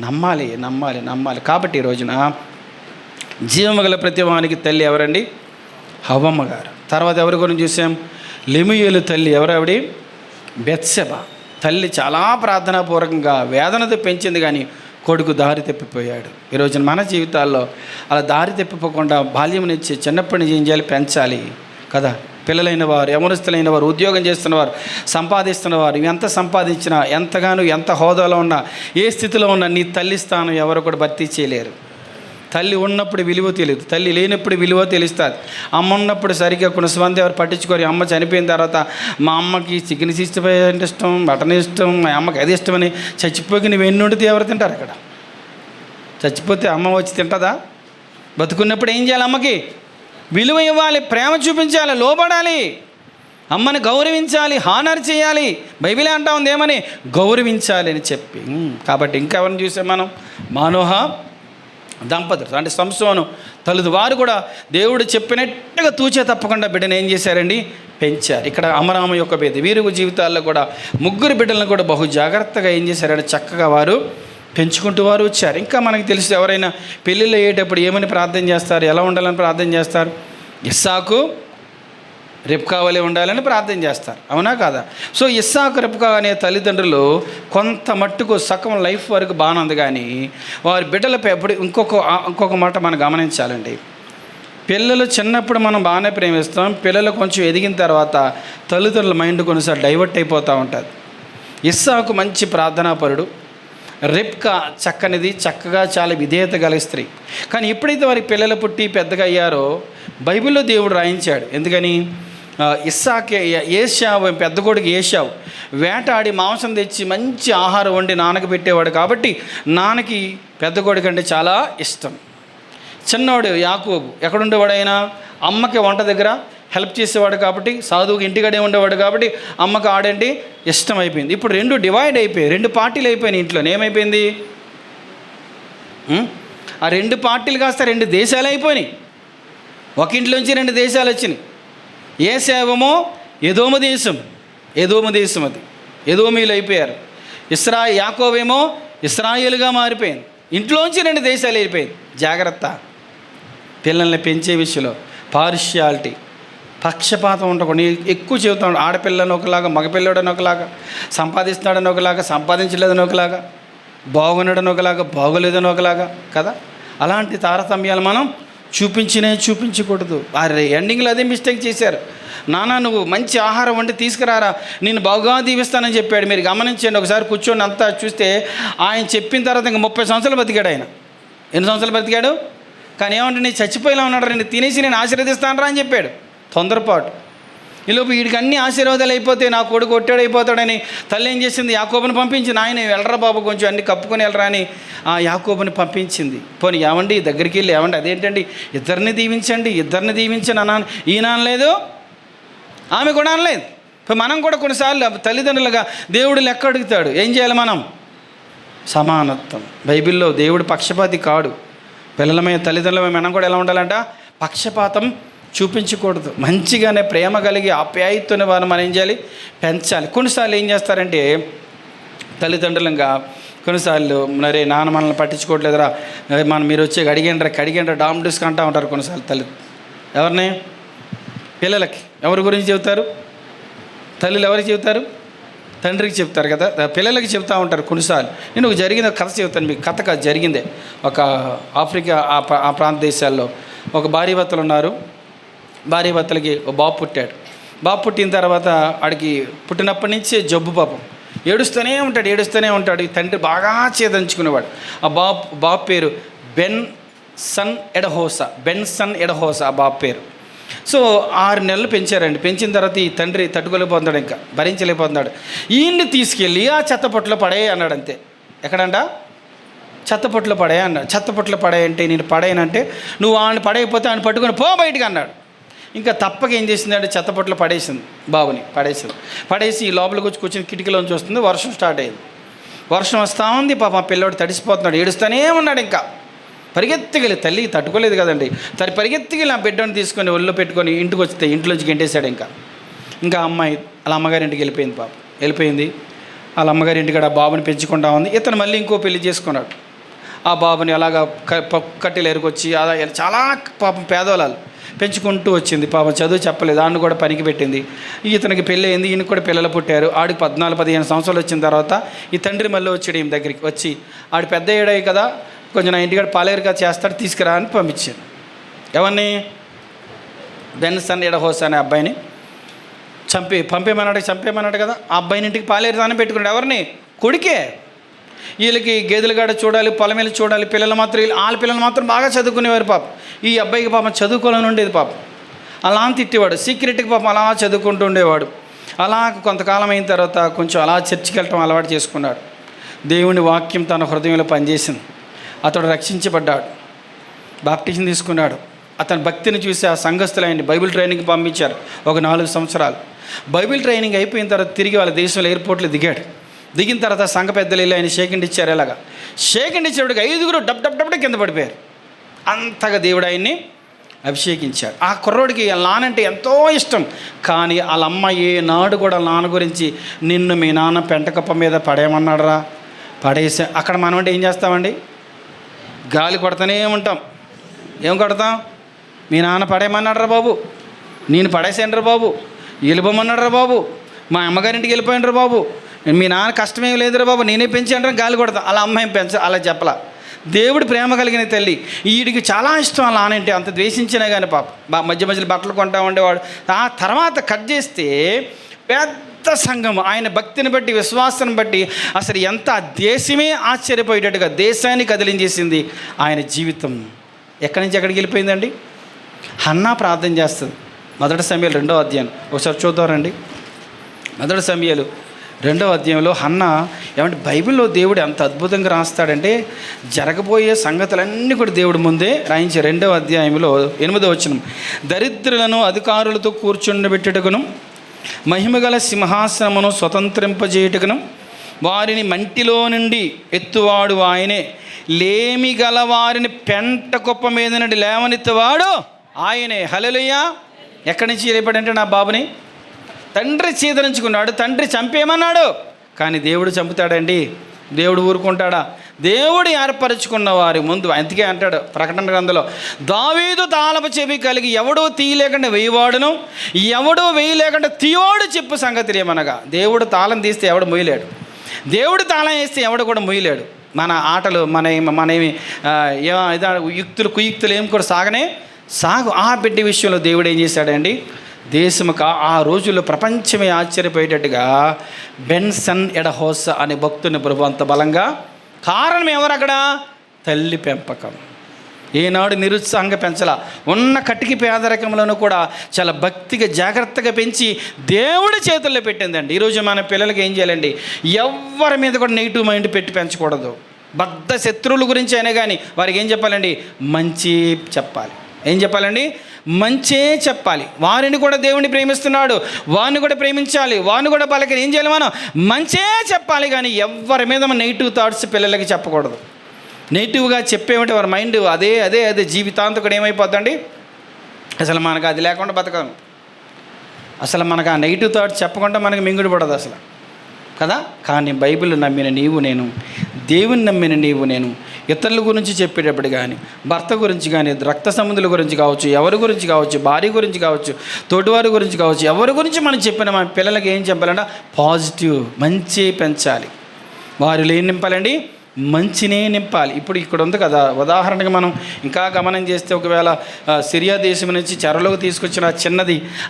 నమ్మాలి. కాబట్టి ఈ రోజున జీవమగల ప్రతివానికి తల్లి ఎవరండి? హవ్వమ్మ గారు. తర్వాత ఎవరి గురించి చూసాం? లెమూయేలు తల్లి. ఎవరావిడి? బెత్షెబ తల్లి. చాలా ప్రార్థనాపూర్వకంగా వేదనతో పెంచింది, కానీ కొడుకు దారి తప్పిపోయాడు. ఈ రోజున మన జీవితాల్లో అలా దారి తప్పిపోకుండా బాల్యం నుంచి చిన్నప్పటి నుంచి ఏం చేయాలి? పెంచాలి కదా. పిల్లలైన వారు, యవనస్తులైన వారు, ఉద్యోగం చేస్తున్నవారు, సంపాదిస్తున్నవారు, ఎంత సంపాదించినా, ఎంతగానో ఎంత హోదాలో ఉన్నా, ఏ స్థితిలో ఉన్నా నీ తల్లి స్థానం ఎవరు కూడా భర్తీ చేయలేరు. తల్లి ఉన్నప్పుడు విలువ తెలియదు, తల్లి లేనప్పుడు విలువ తెలుస్తుంది. అమ్మ ఉన్నప్పుడు సరిగ్గా కొంతమంది ఎవరు పట్టించుకోరు. అమ్మ చనిపోయిన తర్వాత మా అమ్మకి చికెన్ అంటే ఇష్టం, మటన్ ఇష్టం, మా అమ్మకి అది ఇష్టమని చచ్చిపోయి నువ్వు ఎన్ని వండితే ఎవరు తింటారు? అక్కడ చచ్చిపోతే అమ్మ వచ్చి తింటుందా? బతుకున్నప్పుడు ఏం చేయాలి? అమ్మకి విలువ ఇవ్వాలి, ప్రేమ చూపించాలి, లోబడాలి, అమ్మని గౌరవించాలి, హానర్ చేయాలి. బైబిలే అంటా ఉంది ఏమని? గౌరవించాలి అని చెప్పి. కాబట్టి ఇంకెవరిని చూసాం మనం? మానోహ దంపతులు అంటే సంసోను తల్లి వారు కూడా దేవుడు చెప్పినట్టుగా తూచే తప్పకుండా బిడ్డను ఏం చేశారండి? పెంచారు. ఇక్కడ అమరామ యొక్కబేదు వీరు జీవితాల్లో కూడా ముగ్గురు బిడ్డలను కూడా బహు జాగ్రత్తగా ఏం చేశారంటే చక్కగా వారు పెంచుకుంటూ వారు వచ్చారు. ఇంకా మనకి తెలుసు, ఎవరైనా పెళ్ళిళ్ళు అయ్యేటప్పుడు ఏమని ప్రార్థన చేస్తారు? ఎలా ఉండాలని ప్రార్థన చేస్తారు? ఇస్సాకు రెబ్కా వలె ఉండాలని ప్రార్థన చేస్తారు, అవునా కాదా? సో ఇస్సాకు రెబ్కా అనే తల్లిదండ్రులు కొంత మట్టుకు సగం లైఫ్ వరకు బాగానే ఉంది, కానీ వారి బిడ్డలపై ఎప్పుడు ఇంకొక మాట మనం గమనించాలండి. పిల్లలు చిన్నప్పుడు మనం బాగానే ప్రేమిస్తాం, పిల్లలు కొంచెం ఎదిగిన తర్వాత తల్లిదండ్రుల మైండ్ కొన్నిసార్లు డైవర్ట్ అయిపోతూ ఉంటుంది. ఇస్సాకు మంచి ప్రార్థనాపరుడు, రెబ్కా చక్కనిది, చక్కగా చాలా విధేయత గల స్త్రీ. కానీ ఎప్పుడైతే వారి పిల్లలు పుట్టి పెద్దగా అయ్యారో బైబిల్లో దేవుడు రాయించాడు. ఎందుకని? ఏశావు పెద్ద కొడుకు ఏశావు వేటాడి మాంసం తెచ్చి మంచి ఆహారం వండి నాన్నకి పెట్టేవాడు. కాబట్టి నాన్నకి పెద్ద కొడుకు అంటే చాలా ఇష్టం. చిన్నవాడు యాకోబు ఎక్కడుండేవాడు? ఆయన అమ్మకి వంట దగ్గర హెల్ప్ చేసేవాడు, కాబట్టి సాధువుకి ఇంటికాడే ఉండేవాడు, కాబట్టి అమ్మకి ఆడంటే ఇష్టం అయిపోయింది. ఇప్పుడు 2 డివైడ్ అయిపోయాయి, 2 పార్టీలు అయిపోయినాయి ఇంట్లో. ఏమైపోయింది? ఆ 2 పార్టీలు కాస్త 2 దేశాలు అయిపోయినాయి. ఒక ఇంట్లోంచి 2 దేశాలు వచ్చినాయి. ఏసేవేమో ఎదోము దేశం, అది ఎదోమీలు అయిపోయారు. యాకోబేమో ఇశ్రాయేలుగా మారిపోయింది. ఇంట్లోంచి 2 దేశాలు అయిపోయింది. జాగ్రత్త, పిల్లల్ని పెంచే విషయంలో పార్షియాలిటీ, పక్షపాతం ఉండకూడదు. ఎక్కువ చెబుతాడు, ఆడపిల్లని ఒకలాగా, మగపిల్లడని ఒకలాగా, సంపాదిస్తున్నాడని ఒకలాగా, సంపాదించలేదని ఒకలాగా, బాగున్నాడని ఒకలాగా, బాగోలేదని ఒకలాగా కదా. అలాంటి తారతమ్యాలు మనం చూపించకూడదు. ఆ ఎండింగ్లో అదే మిస్టేక్ చేశారు. నాన్న నువ్వు మంచి ఆహారం వండి తీసుకురారా, నేను బాగా దీవిస్తానని చెప్పాడు. మీరు గమనించండి, ఒకసారి కూర్చొని అంతా చూస్తే ఆయన చెప్పిన తర్వాత ఇంకా 30 సంవత్సరాలు బతికాడు ఆయన. ఎన్ని సంవత్సరాలు బతికాడు? కానీ ఏమంటే నేను చచ్చిపోయేలా ఉన్నాడు, నేను తినేసి నేను ఆశీర్వదిస్తానరా అని చెప్పాడు. తొందరపాటు. ఈలోపు వీడికి అన్ని ఆశీర్వాదాలు అయిపోతే నా కొడుకు ఒట్టాడైపోతాడని తల్లి ఏం చేసింది? యాకోబుని పంపించింది. ఆయన వెళ్ళరా బాబు, కొంచెం అన్ని కప్పుకొని వెళ్ళరా అని ఆ యాకోబుని పంపించింది. పోనీ ఏమండి దగ్గరికి వెళ్ళి, ఏమండి అదేంటండి ఇద్దరిని దీవించండి అన్నాను. ఈయన అనలేదు, ఆమె కూడా అనలేదు. మనం కూడా కొన్నిసార్లు తల్లిదండ్రులుగా దేవుడు లెక్క అడుగుతాడు. ఏం చేయాలి మనం? సమానత్వం. బైబిల్లో దేవుడు పక్షపాతి కాడు. పిల్లలమే తల్లిదండ్రులమే మనం కూడా ఎలా ఉండాలంట? పక్షపాతం చూపించకూడదు. మంచిగానే ప్రేమ కలిగి ఆప్యాయతని వారు మనం ఏం చేయాలి? పెంచాలి. కొన్నిసార్లు ఏం చేస్తారంటే తల్లిదండ్రులంగా కొన్నిసార్లు మరే నాన్న మనల్ని పట్టించుకోవట్లేదురా, మీరు వచ్చి అడిగండ్రా డామ్ డిస్క్ అంటూ ఉంటారు కొన్నిసార్లు తల్లి. ఎవరిని? పిల్లలకి. ఎవరి గురించి చెబుతారు? తల్లులు ఎవరికి చెబుతారు? తండ్రికి చెప్తారు కదా, పిల్లలకి చెప్తూ ఉంటారు కొన్నిసార్లు. నేను ఒక జరిగిన కథ చెబుతాను మీకు. కథ జరిగిందే. ఒక ఆఫ్రికా ఆ ప్రాంత దేశాల్లో ఒక భార్యాభర్తలు ఉన్నారు. భార్యాభర్తలకి ఒక బాబు పుట్టాడు. బాబు పుట్టిన తర్వాత ఆడికి పుట్టినప్పటి నుంచే జబ్బు. పాపం ఏడుస్తూనే ఉంటాడు. ఈ తండ్రి బాగా చేదంచుకునేవాడు. ఆ బాబు పేరు బెన్సన్ ఎడహోసా ఆ బాబు పేరు. సో 6 నెలలు పెంచారండి. పెంచిన తర్వాత ఈ తండ్రి తట్టుకోలేకపోతున్నాడు, ఇంకా భరించలేకపోతున్నాడు. ఈయన్ని తీసుకెళ్ళి ఆ చెత్తపొట్టులో పడేయ అన్నాడు. అంతే. ఎక్కడంట? చెత్తపొట్టులో పడేయ అన్నాడు. చెత్తపొట్టులో పడేయంటే నేను పడేయనంటే నువ్వు ఆయన పడేయకపోతే ఆయన పట్టుకొని పో బయటికి అన్నాడు. ఇంకా తప్పక ఏం చేసిందంటే చెత్తపొట్టులో పడేసింది. బాబుని పడేసి లోపలికి వచ్చి కూర్చొని కిటికీలోంచి వస్తుంది. వర్షం స్టార్ట్ అయింది. వర్షం వస్తూ ఉంది. పాప పిల్లోడు తడిసిపోతున్నాడు, ఏడుస్తూనే ఉన్నాడు. ఇంకా పరిగెత్తికెళ్ళి, తల్లి తట్టుకోలేదు కదండి, పరిగెత్తికెళ్ళి ఆ బిడ్డను తీసుకొని ఒళ్ళో పెట్టుకొని ఇంటికి వస్తే ఇంట్లోంచి గెంటేశాడు. ఇంకా అమ్మాయి వాళ్ళ అమ్మగారింటికి వెళ్ళిపోయింది. పాప వెళ్ళిపోయింది. వాళ్ళ అమ్మగారింటికి ఆ బాబుని పెంచుకుంటా ఉంది. ఇతను మళ్ళీ ఇంకో పెళ్లి చేసుకున్నాడు. ఆ బాబుని అలాగా కట్టెలు ఎరుకొచ్చి అలా చాలా పాపం పేదవాళ్ళు పెంచుకుంటూ వచ్చింది. పాపం చదువు చెప్పలేదు, ఆడిని కూడా పనికి పెట్టింది. ఇతనికి పెళ్ళి అయింది. ఈయనకు కూడా పిల్లలు పుట్టారు. ఆడికి 14-15 సంవత్సరాలు వచ్చిన తర్వాత ఈ తండ్రి మళ్ళీ వచ్చాడు ఈమె దగ్గరికి. వచ్చి ఆడు పెద్ద ఏడాయి కదా, కొంచెం నా ఇంటికాడ పాలేరుగా చేస్తాడు, తీసుకురా అని పంపించాను. ఎవరిని? బెన్సన్ ఎడహోసా అనే అబ్బాయిని చంపేమన్నాడు కదా. ఆ అబ్బాయిని ఇంటికి పాలేరు దాన్ని పెట్టుకున్నాడు. ఎవరిని? కొడుకే. వీళ్ళకి గేదెలు కాడ చూడాలి, పొలమేలు చూడాలి. వాళ్ళ పిల్లలు మాత్రం బాగా చదువుకునేవారు. పాపం ఈ అబ్బాయికి పాపం చదువుకోవాలని ఉండేది. పాపం అలా తిట్టేవాడు. సీక్రెట్గా పాపం అలా చదువుకుంటూ ఉండేవాడు. అలా కొంతకాలం అయిన తర్వాత కొంచెం అలా చర్చికి వెళ్ళటం అలవాటు చేసుకున్నాడు. దేవుని వాక్యం తన హృదయంలో పనిచేసింది. అతడు రక్షించబడ్డాడు, బాప్టిజం తీసుకున్నాడు. అతని భక్తిని చూసి ఆ సంఘస్థులు ఆయన్ని బైబిల్ ట్రైనింగ్కి పంపించారు. ఒక 4 సంవత్సరాలు బైబిల్ ట్రైనింగ్ అయిపోయిన తర్వాత తిరిగి వాళ్ళ దేశంలో ఎయిర్పోర్ట్లో దిగాడు. దిగిన తర్వాత సంఘ పెద్దలు వెళ్ళి ఆయన షేక్ హ్యాండ్ ఇచ్చారు. ఎలాగా షేక్ హ్యాండ్ ఇచ్చేవాడికి 5 డబ్బు కింద పడిపోయారు. అంతగా దేవుడు ఆయన్ని అభిషేకించాడు. ఆ కుర్రోడికి నానంటే ఎంతో ఇష్టం. కానీ వాళ్ళ అమ్మ ఏనాడు కూడా నాన్న గురించి నిన్ను మీ నాన్న పెంటకప్ప మీద పడేయమన్నాడరా, పడేసా. అక్కడ మనం అంటే ఏం చేస్తామండి? గాలి కొడతానే ఉంటాం. ఏం కొడతాం? మీ నాన్న పడేయమన్నాడరా బాబు, నేను పడేసాను రా బాబు, వెళ్ళిపోమన్నాడు రా బాబు, మా అమ్మగారింటికి వెళ్ళిపోయాను రా బాబు, మీ నాన్న కష్టమేం లేదురా బాబు, నేనే పెంచాను రా, గాలి కొడతాం. అలా అమ్మాయి అలా చెప్పలా. దేవుడు ప్రేమ కలిగిన తల్లి. వీడికి చాలా ఇష్టం అలా అంటే, అంత ద్వేషించినా కానీ పాప మధ్యలో బట్టలు కొంటా ఉండేవాడు. ఆ తర్వాత కట్ చేస్తే పెద్ద సంఘం ఆయన భక్తిని బట్టి, విశ్వాసాన్ని బట్టి అసలు ఎంత దేశమే ఆశ్చర్యపోయేటట్టుగా దేశాన్ని కదిలించేసింది ఆయన జీవితం. ఎక్కడి నుంచి ఎక్కడికి వెళ్ళిపోయిందండి? హన్నా ప్రార్థన చేస్తుంది. 1 సమూయేలు 2వ అధ్యాయం ఒకసారి చూద్దామండి. 1 సమూయేలు 2వ అధ్యాయంలో హన్నా ఏమంటే బైబిల్లో దేవుడు ఎంత అద్భుతంగా రాస్తాడంటే జరగబోయే సంగతులన్నీ కూడా దేవుడు ముందే రాయించే. 2వ అధ్యాయంలో 8వ వచనం, దరిద్రులను అధికారులతో కూర్చుండబెట్టుటకును, మహిమగల సింహాసనమును స్వతంత్రింపజేయుటకును, వారిని మంటిలో నుండి ఎత్తువాడు ఆయనే, లేమి గల వారిని పెంట కుప్ప మీద నుండి లేవనెత్తువాడు ఆయనే. హల్లెలూయా. ఎక్కడి నుంచి లేపాడంటే నా బాబుని తండ్రి చీదరించుకున్నాడు, తండ్రి చంపేయమన్నాడు, కానీ దేవుడు చంపుతాడండి? దేవుడు ఊరుకుంటాడా? దేవుడు ఏర్పరచుకున్న వారి ముందు, అందుకే అంటాడు ప్రకటన గ్రంథంలో, దావీదు తాళపు చెవి కలిగి ఎవడో తీయలేకుండా వేయవాడును, ఎవడో వేయలేకుండా తీయవాడు చెప్పు సంగతి ఏమనగా. దేవుడు తాళం తీస్తే ఎవడు మొయ్యలేడు, దేవుడు తాళం వేస్తే ఎవడు కూడా మొయ్యలేడు. మన ఆటలు మనేమి యుక్తులు కుయుక్తులు ఏం కూడా సాగు. ఆ బిడ్డ విషయంలో దేవుడు ఏం చేశాడండి? దేశముకు ఆ రోజుల్లో ప్రపంచమే ఆశ్చర్యపోయేటట్టుగా బెన్సన్ ఎడహోసా అనే భక్తుని ప్రభు అంత బలంగా. కారణం ఎవరు అక్కడ? తల్లి పెంపకం. ఏనాడు నిరుత్సాహంగా పెంచాల, ఉన్న కటికి పేదరికంలోనూ కూడా చాలా భక్తిగా జాగ్రత్తగా పెంచి దేవుడి చేతుల్లో పెట్టిందండి. ఈరోజు మన పిల్లలకి ఏం చేయాలండి? ఎవరి మీద కూడా నెగిటివ్ మైండ్ పెట్టి పెంచకూడదు. బద్ధ శత్రువుల గురించి అయినా కానీ వారికి ఏం చెప్పాలండి? మంచి చెప్పాలి. ఏం చెప్పాలండి? మంచే చెప్పాలి. వారిని కూడా దేవుడిని ప్రేమిస్తున్నాడు, వారిని కూడా ప్రేమించాలి, వారిని కూడా వాళ్ళకి ఏం చేయాలి? మనం మంచే చెప్పాలి. కానీ ఎవరి మీద మన నెగిటివ్ థాట్స్ పిల్లలకి చెప్పకూడదు. నెగిటివ్గా చెప్పేమంటే వారి మైండ్ అదే అదే అదే జీవితాంతం కూడా ఏమైపోద్దండి? అసలు మనకు అది లేకుండా బతకం. అసలు మనకు ఆ నెగిటివ్ థాట్స్ చెప్పకుండా మనకి మింగుడు పడదు అసలు కదా. కానీ బైబిల్ నమ్మిన నీవు నేను, దేవుని నమ్మిన నీవు నేను, ఇతరుల గురించి చెప్పేటప్పుడు కానీ, భర్త గురించి కానీ, రక్త సంబంధుల గురించి కావచ్చు, ఎవరి గురించి కావచ్చు, భార్య గురించి కావచ్చు, తోటివారి గురించి కావచ్చు, ఎవరి గురించి మనం చెప్పిన మన పిల్లలకి ఏం చెప్పాలంటే పాజిటివ్, మంచి పెంచాలి. వారిలో ఏం నింపాలండి? మంచినే నింపాలి. ఇప్పుడు ఇక్కడ ఉంది కదా, ఉదాహరణగా మనం ఇంకా గమనం చేస్తే, ఒకవేళ సిరియా దేశం నుంచి చెరలోకి తీసుకొచ్చిన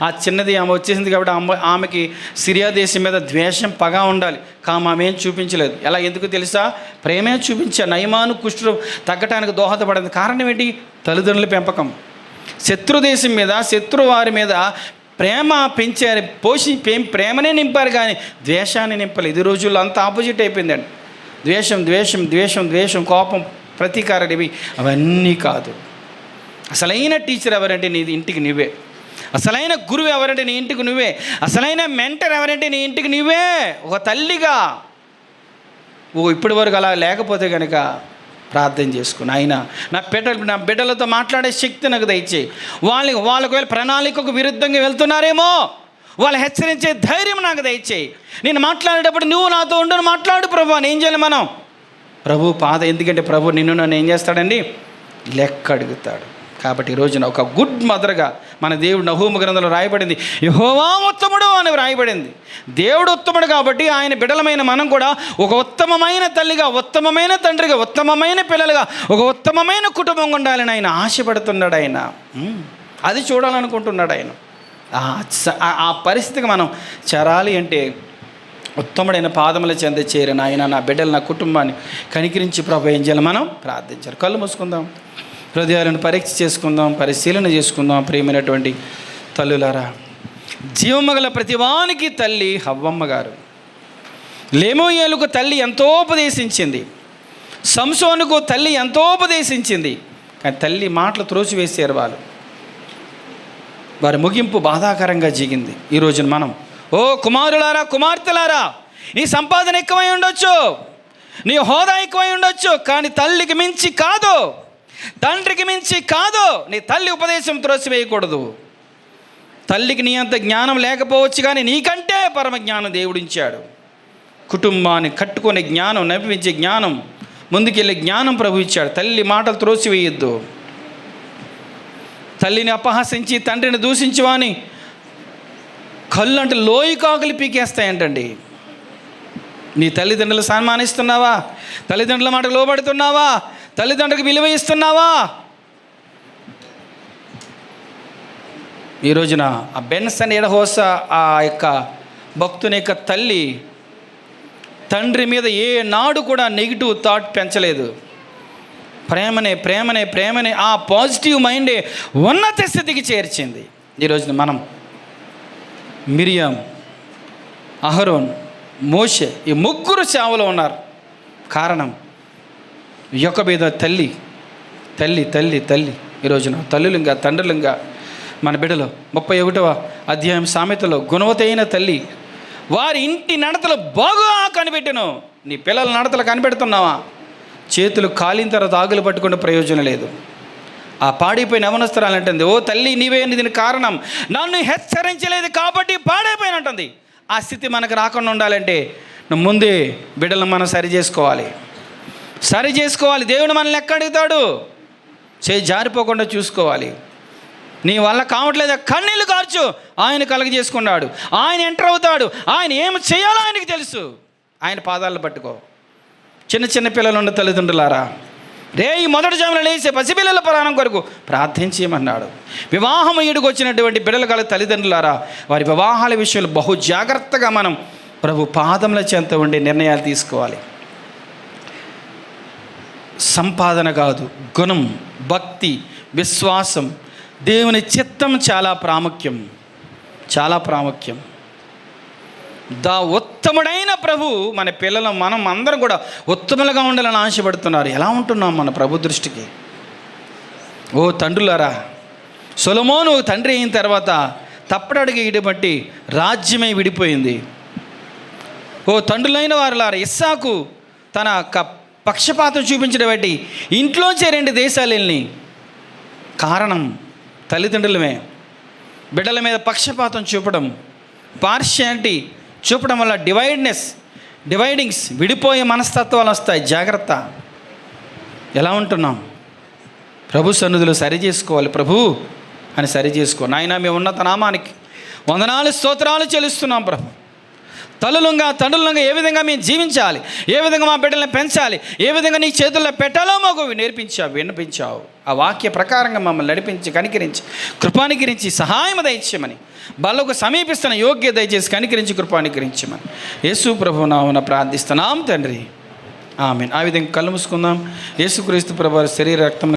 ఆ చిన్నది ఆమె వచ్చేసింది కాబట్టి ఆమెకి సిరియా దేశం మీద ద్వేషం, పగ ఉండాలి. ఆమె ఏం చూపించలేదు. ఎలా? ఎందుకు తెలుసా? ప్రేమే చూపించా. నయమాను కుష్ఠు తగ్గటానికి దోహదపడింది. కారణం ఏంటి? తల్లిదండ్రుల పెంపకం. శత్రు దేశం మీద, శత్రు వారి మీద ప్రేమ పెంచారు, ప్రేమనే నింపారు, కానీ ద్వేషాన్ని నింపలేదు. ఈ రోజుల్లో అంతా ఆపోజిట్ అయిపోయిందండి. ద్వేషం ద్వేషం ద్వేషం ద్వేషం, కోపం, ప్రతీకారం, ఇవి అవన్నీ కాదు. అసలైన టీచర్ ఎవరంటే నీ ఇంటికి నువ్వే. అసలైన గురువు ఎవరంటే నీ ఇంటికి నువ్వే. అసలైన మెంటర్ ఎవరంటే నీ ఇంటికి నువ్వే. ఒక తల్లిగా ఇప్పటి వరకు అలా లేకపోతే కనుక ప్రార్థన చేసుకుని, ఆయన నా బిడ్డలతో మాట్లాడే శక్తి నాకు దయచేయి. వాళ్ళకు ప్రణాళికకు విరుద్ధంగా వెళ్తున్నారేమో, వాళ్ళు హెచ్చరించే ధైర్యం నాకు దయచేయి. నేను మాట్లాడేటప్పుడు నువ్వు నాతో ఉండను, మాట్లాడు ప్రభు అని. ఏం చేయాలి మనం? ప్రభు ఎందుకంటే ప్రభు నన్ను ఏం చేస్తాడండి? లెక్క అడుగుతాడు. కాబట్టి ఈ రోజున ఒక గుడ్ మదర్గా మన దేవుడు నహూము గ్రంథంలో రాయబడింది, యెహోవా ఉత్తముడు అని రాయబడింది. దేవుడు ఉత్తముడు కాబట్టి ఆయన బిడ్డలమైన మనం కూడా ఒక ఉత్తమమైన తల్లిగా, ఉత్తమమైన తండ్రిగా, ఉత్తమమైన పిల్లలుగా, ఒక ఉత్తమమైన కుటుంబం ఉండాలని ఆయన ఆశపడుతున్నాడు. ఆయన అది చూడాలనుకుంటున్నాడు. ఆయన ఆ పరిస్థితికి మనం చేరాలి అంటే ఉత్తముడైన పాదముల చెంద చేరిన ఆయన నా బిడ్డలు, నా కుటుంబాన్ని కనికరించి ప్రభు ఏం చేయాలి? మనం ప్రార్థించాలి. కళ్ళు మూసుకుందాం, హృదయాలను పరీక్ష చేసుకుందాం, పరిశీలన చేసుకుందాం. ప్రియమైనటువంటి తల్లులారా, జీవమగల ప్రతివానికి తల్లి హవ్వమ్మ గారు. లేమోయేలుకు తల్లి ఎంతో ఉపదేశించింది, సంసోనుకు తల్లి ఎంతో ఉపదేశించింది, కానీ తల్లి మాటలు త్రోసివేసారు వాళ్ళు. వారి ముగింపు బాధాకరంగా జిగింది. ఈ రోజున మనం, ఓ కుమారులారా, కుమార్తెలారా, నీ సంపాదన ఎక్కువై ఉండొచ్చు, నీ హోదా ఎక్కువై ఉండొచ్చు, కానీ తల్లికి మించి కాదు, తండ్రికి మించి కాదు. నీ తల్లి ఉపదేశం త్రోసివేయకూడదు. తల్లికి నీ అంత జ్ఞానం లేకపోవచ్చు, కానీ నీకంటే పరమ జ్ఞానం దేవుడించాడు. కుటుంబాన్ని కట్టుకునే జ్ఞానం, నడిపించే జ్ఞానం, ముందుకెళ్ళే జ్ఞానం ప్రభు ఇచ్చాడు. తల్లి మాటలు త్రోసివేయొద్దు. తల్లిని అపహసించి తండ్రిని దూషించి వాని కళ్ళు అంటే లోయి కాకులు పీకేస్తాయంటండి. నీ తల్లిదండ్రులు సన్మానిస్తున్నావా? తల్లిదండ్రుల మాటకు లోబడుతున్నావా? తల్లిదండ్రులకు విలువ ఇస్తున్నావా? ఈ రోజున ఆ బెన్సన్ ఎడహోసా ఆ యొక్క భక్తుని యొక్క తల్లి తండ్రి మీద ఏ నాడు కూడా నెగిటివ్ థాట్ పెంచలేదు. ప్రేమనే ప్రేమనే ప్రేమనే ఆ పాజిటివ్ మైండే ఉన్నత స్థితికి చేర్చింది. ఈ రోజున మనం మిరియాం, అహరోన్, మోషే ఈ ముగ్గురు సేవలో ఉన్నారు. కారణం యొక్కబేద తల్లి తల్లి తల్లి తల్లి. ఈ రోజున తల్లులుగా తండ్రులుగా మన బిడ్డలో 31వ అధ్యాయం సామెతలో గుణవతైన తల్లి వారి ఇంటి నడతలు బాగా కనిపెట్టును. నీ పిల్లల నడతలు కనిపెడుతున్నావా? చేతులు కాలిన తర్వాత ఆగులు పట్టుకునే ప్రయోజనం లేదు. ఆ పాడైపోయిన యవనస్తురాలు అంటుంది, ఓ తల్లి నీవే దీనికి కారణం, నన్ను హెచ్చరించలేదు కాబట్టి పాడైపోయిన అంటుంది. ఆ స్థితి మనకు రాకుండా ఉండాలంటే నువ్వు ముందే బిడ్డలను మనం సరి చేసుకోవాలి. దేవుడు మనల్ని ఎక్కడ అడుగుతాడు? చేయి జారిపోకుండా చూసుకోవాలి. నీ వల్ల కావట్లేదు, కన్నీళ్ళు కార్చు, ఆయన కలగజేసుకున్నాడు. ఆయన ఎంటర్ అవుతాడు. ఆయన ఏం చేయాలో ఆయనకి తెలుసు. ఆయన పాదాలను పట్టుకో. చిన్న పిల్లలు ఉన్న తల్లిదండ్రులారా, ఈ మొదటి జామున లేచే పసిపిల్లల ప్రాణం కొరకు ప్రార్థించేయమన్నాడు. వివాహం ఈడుకు వచ్చినటువంటి బిడ్డలు కల తల్లిదండ్రులారా, వారి వివాహాల విషయంలో బహు జాగ్రత్తగా మనం ప్రభు పాదముల చెంత ఉండే నిర్ణయాలు తీసుకోవాలి. సంపాదన కాదు, గుణం, భక్తి, విశ్వాసం, దేవుని చిత్తం చాలా ప్రాముఖ్యం. ఉత్తముడైన ప్రభు మన పిల్లలు, మనం అందరం కూడా ఉత్తములుగా ఉండాలని ఆశపడుతున్నారు. ఎలా ఉంటున్నాం మన ప్రభు దృష్టికి? ఓ తండ్రులారా, సొలొమోను తండ్రి అయిన తర్వాత తప్పటడుగు బట్టి రాజ్యమై విడిపోయింది. ఓ తండ్రులైన వారులారా, ఇస్సాకు తన పక్షపాతం చూపించడం బట్టి ఇంట్లోంచే 2 దేశాలు వెళ్ళి. కారణం తల్లిదండ్రులమే. బిడ్డల మీద పక్షపాతం చూపడం, పార్షియాలిటీ చూపడం వల్ల డివైడింగ్స్, విడిపోయే మనస్తత్వాలు వస్తాయి. జాగ్రత్త. ఎలా ఉంటున్నాం? ప్రభు సన్నిధిలో సరి చేసుకోవాలి. ప్రభు అని సరి చేసుకో. నాయన మీ ఉన్నత నామానికి వందనాలు స్తోత్రాలు చెల్లిస్తున్నాం ప్రభు. తల్లులుగా తండ్రులుగా ఏ విధంగా మేము జీవించాలి, ఏ విధంగా మా బిడ్డలను పెంచాలి, ఏ విధంగా నీ చేతుల్లో పెట్టాలో మాకు వినిపించావు. ఆ వాక్య ప్రకారంగా మమ్మల్ని నడిపించి, కనికరించి, కృపానికరించి, సహాయం దయచేయమని, బలకు సమీపిస్తున్న యోగ్య దయచేసి కనికరించి, కృపానికరించమని యేసు ప్రభు నామమున ప్రార్థిస్తున్నాం తండ్రి. ఆమేన్. ఆ విధంగా కళ్ళు మూసుకుందాం. యేసుక్రీస్తు ప్రభు శరీర రక్తం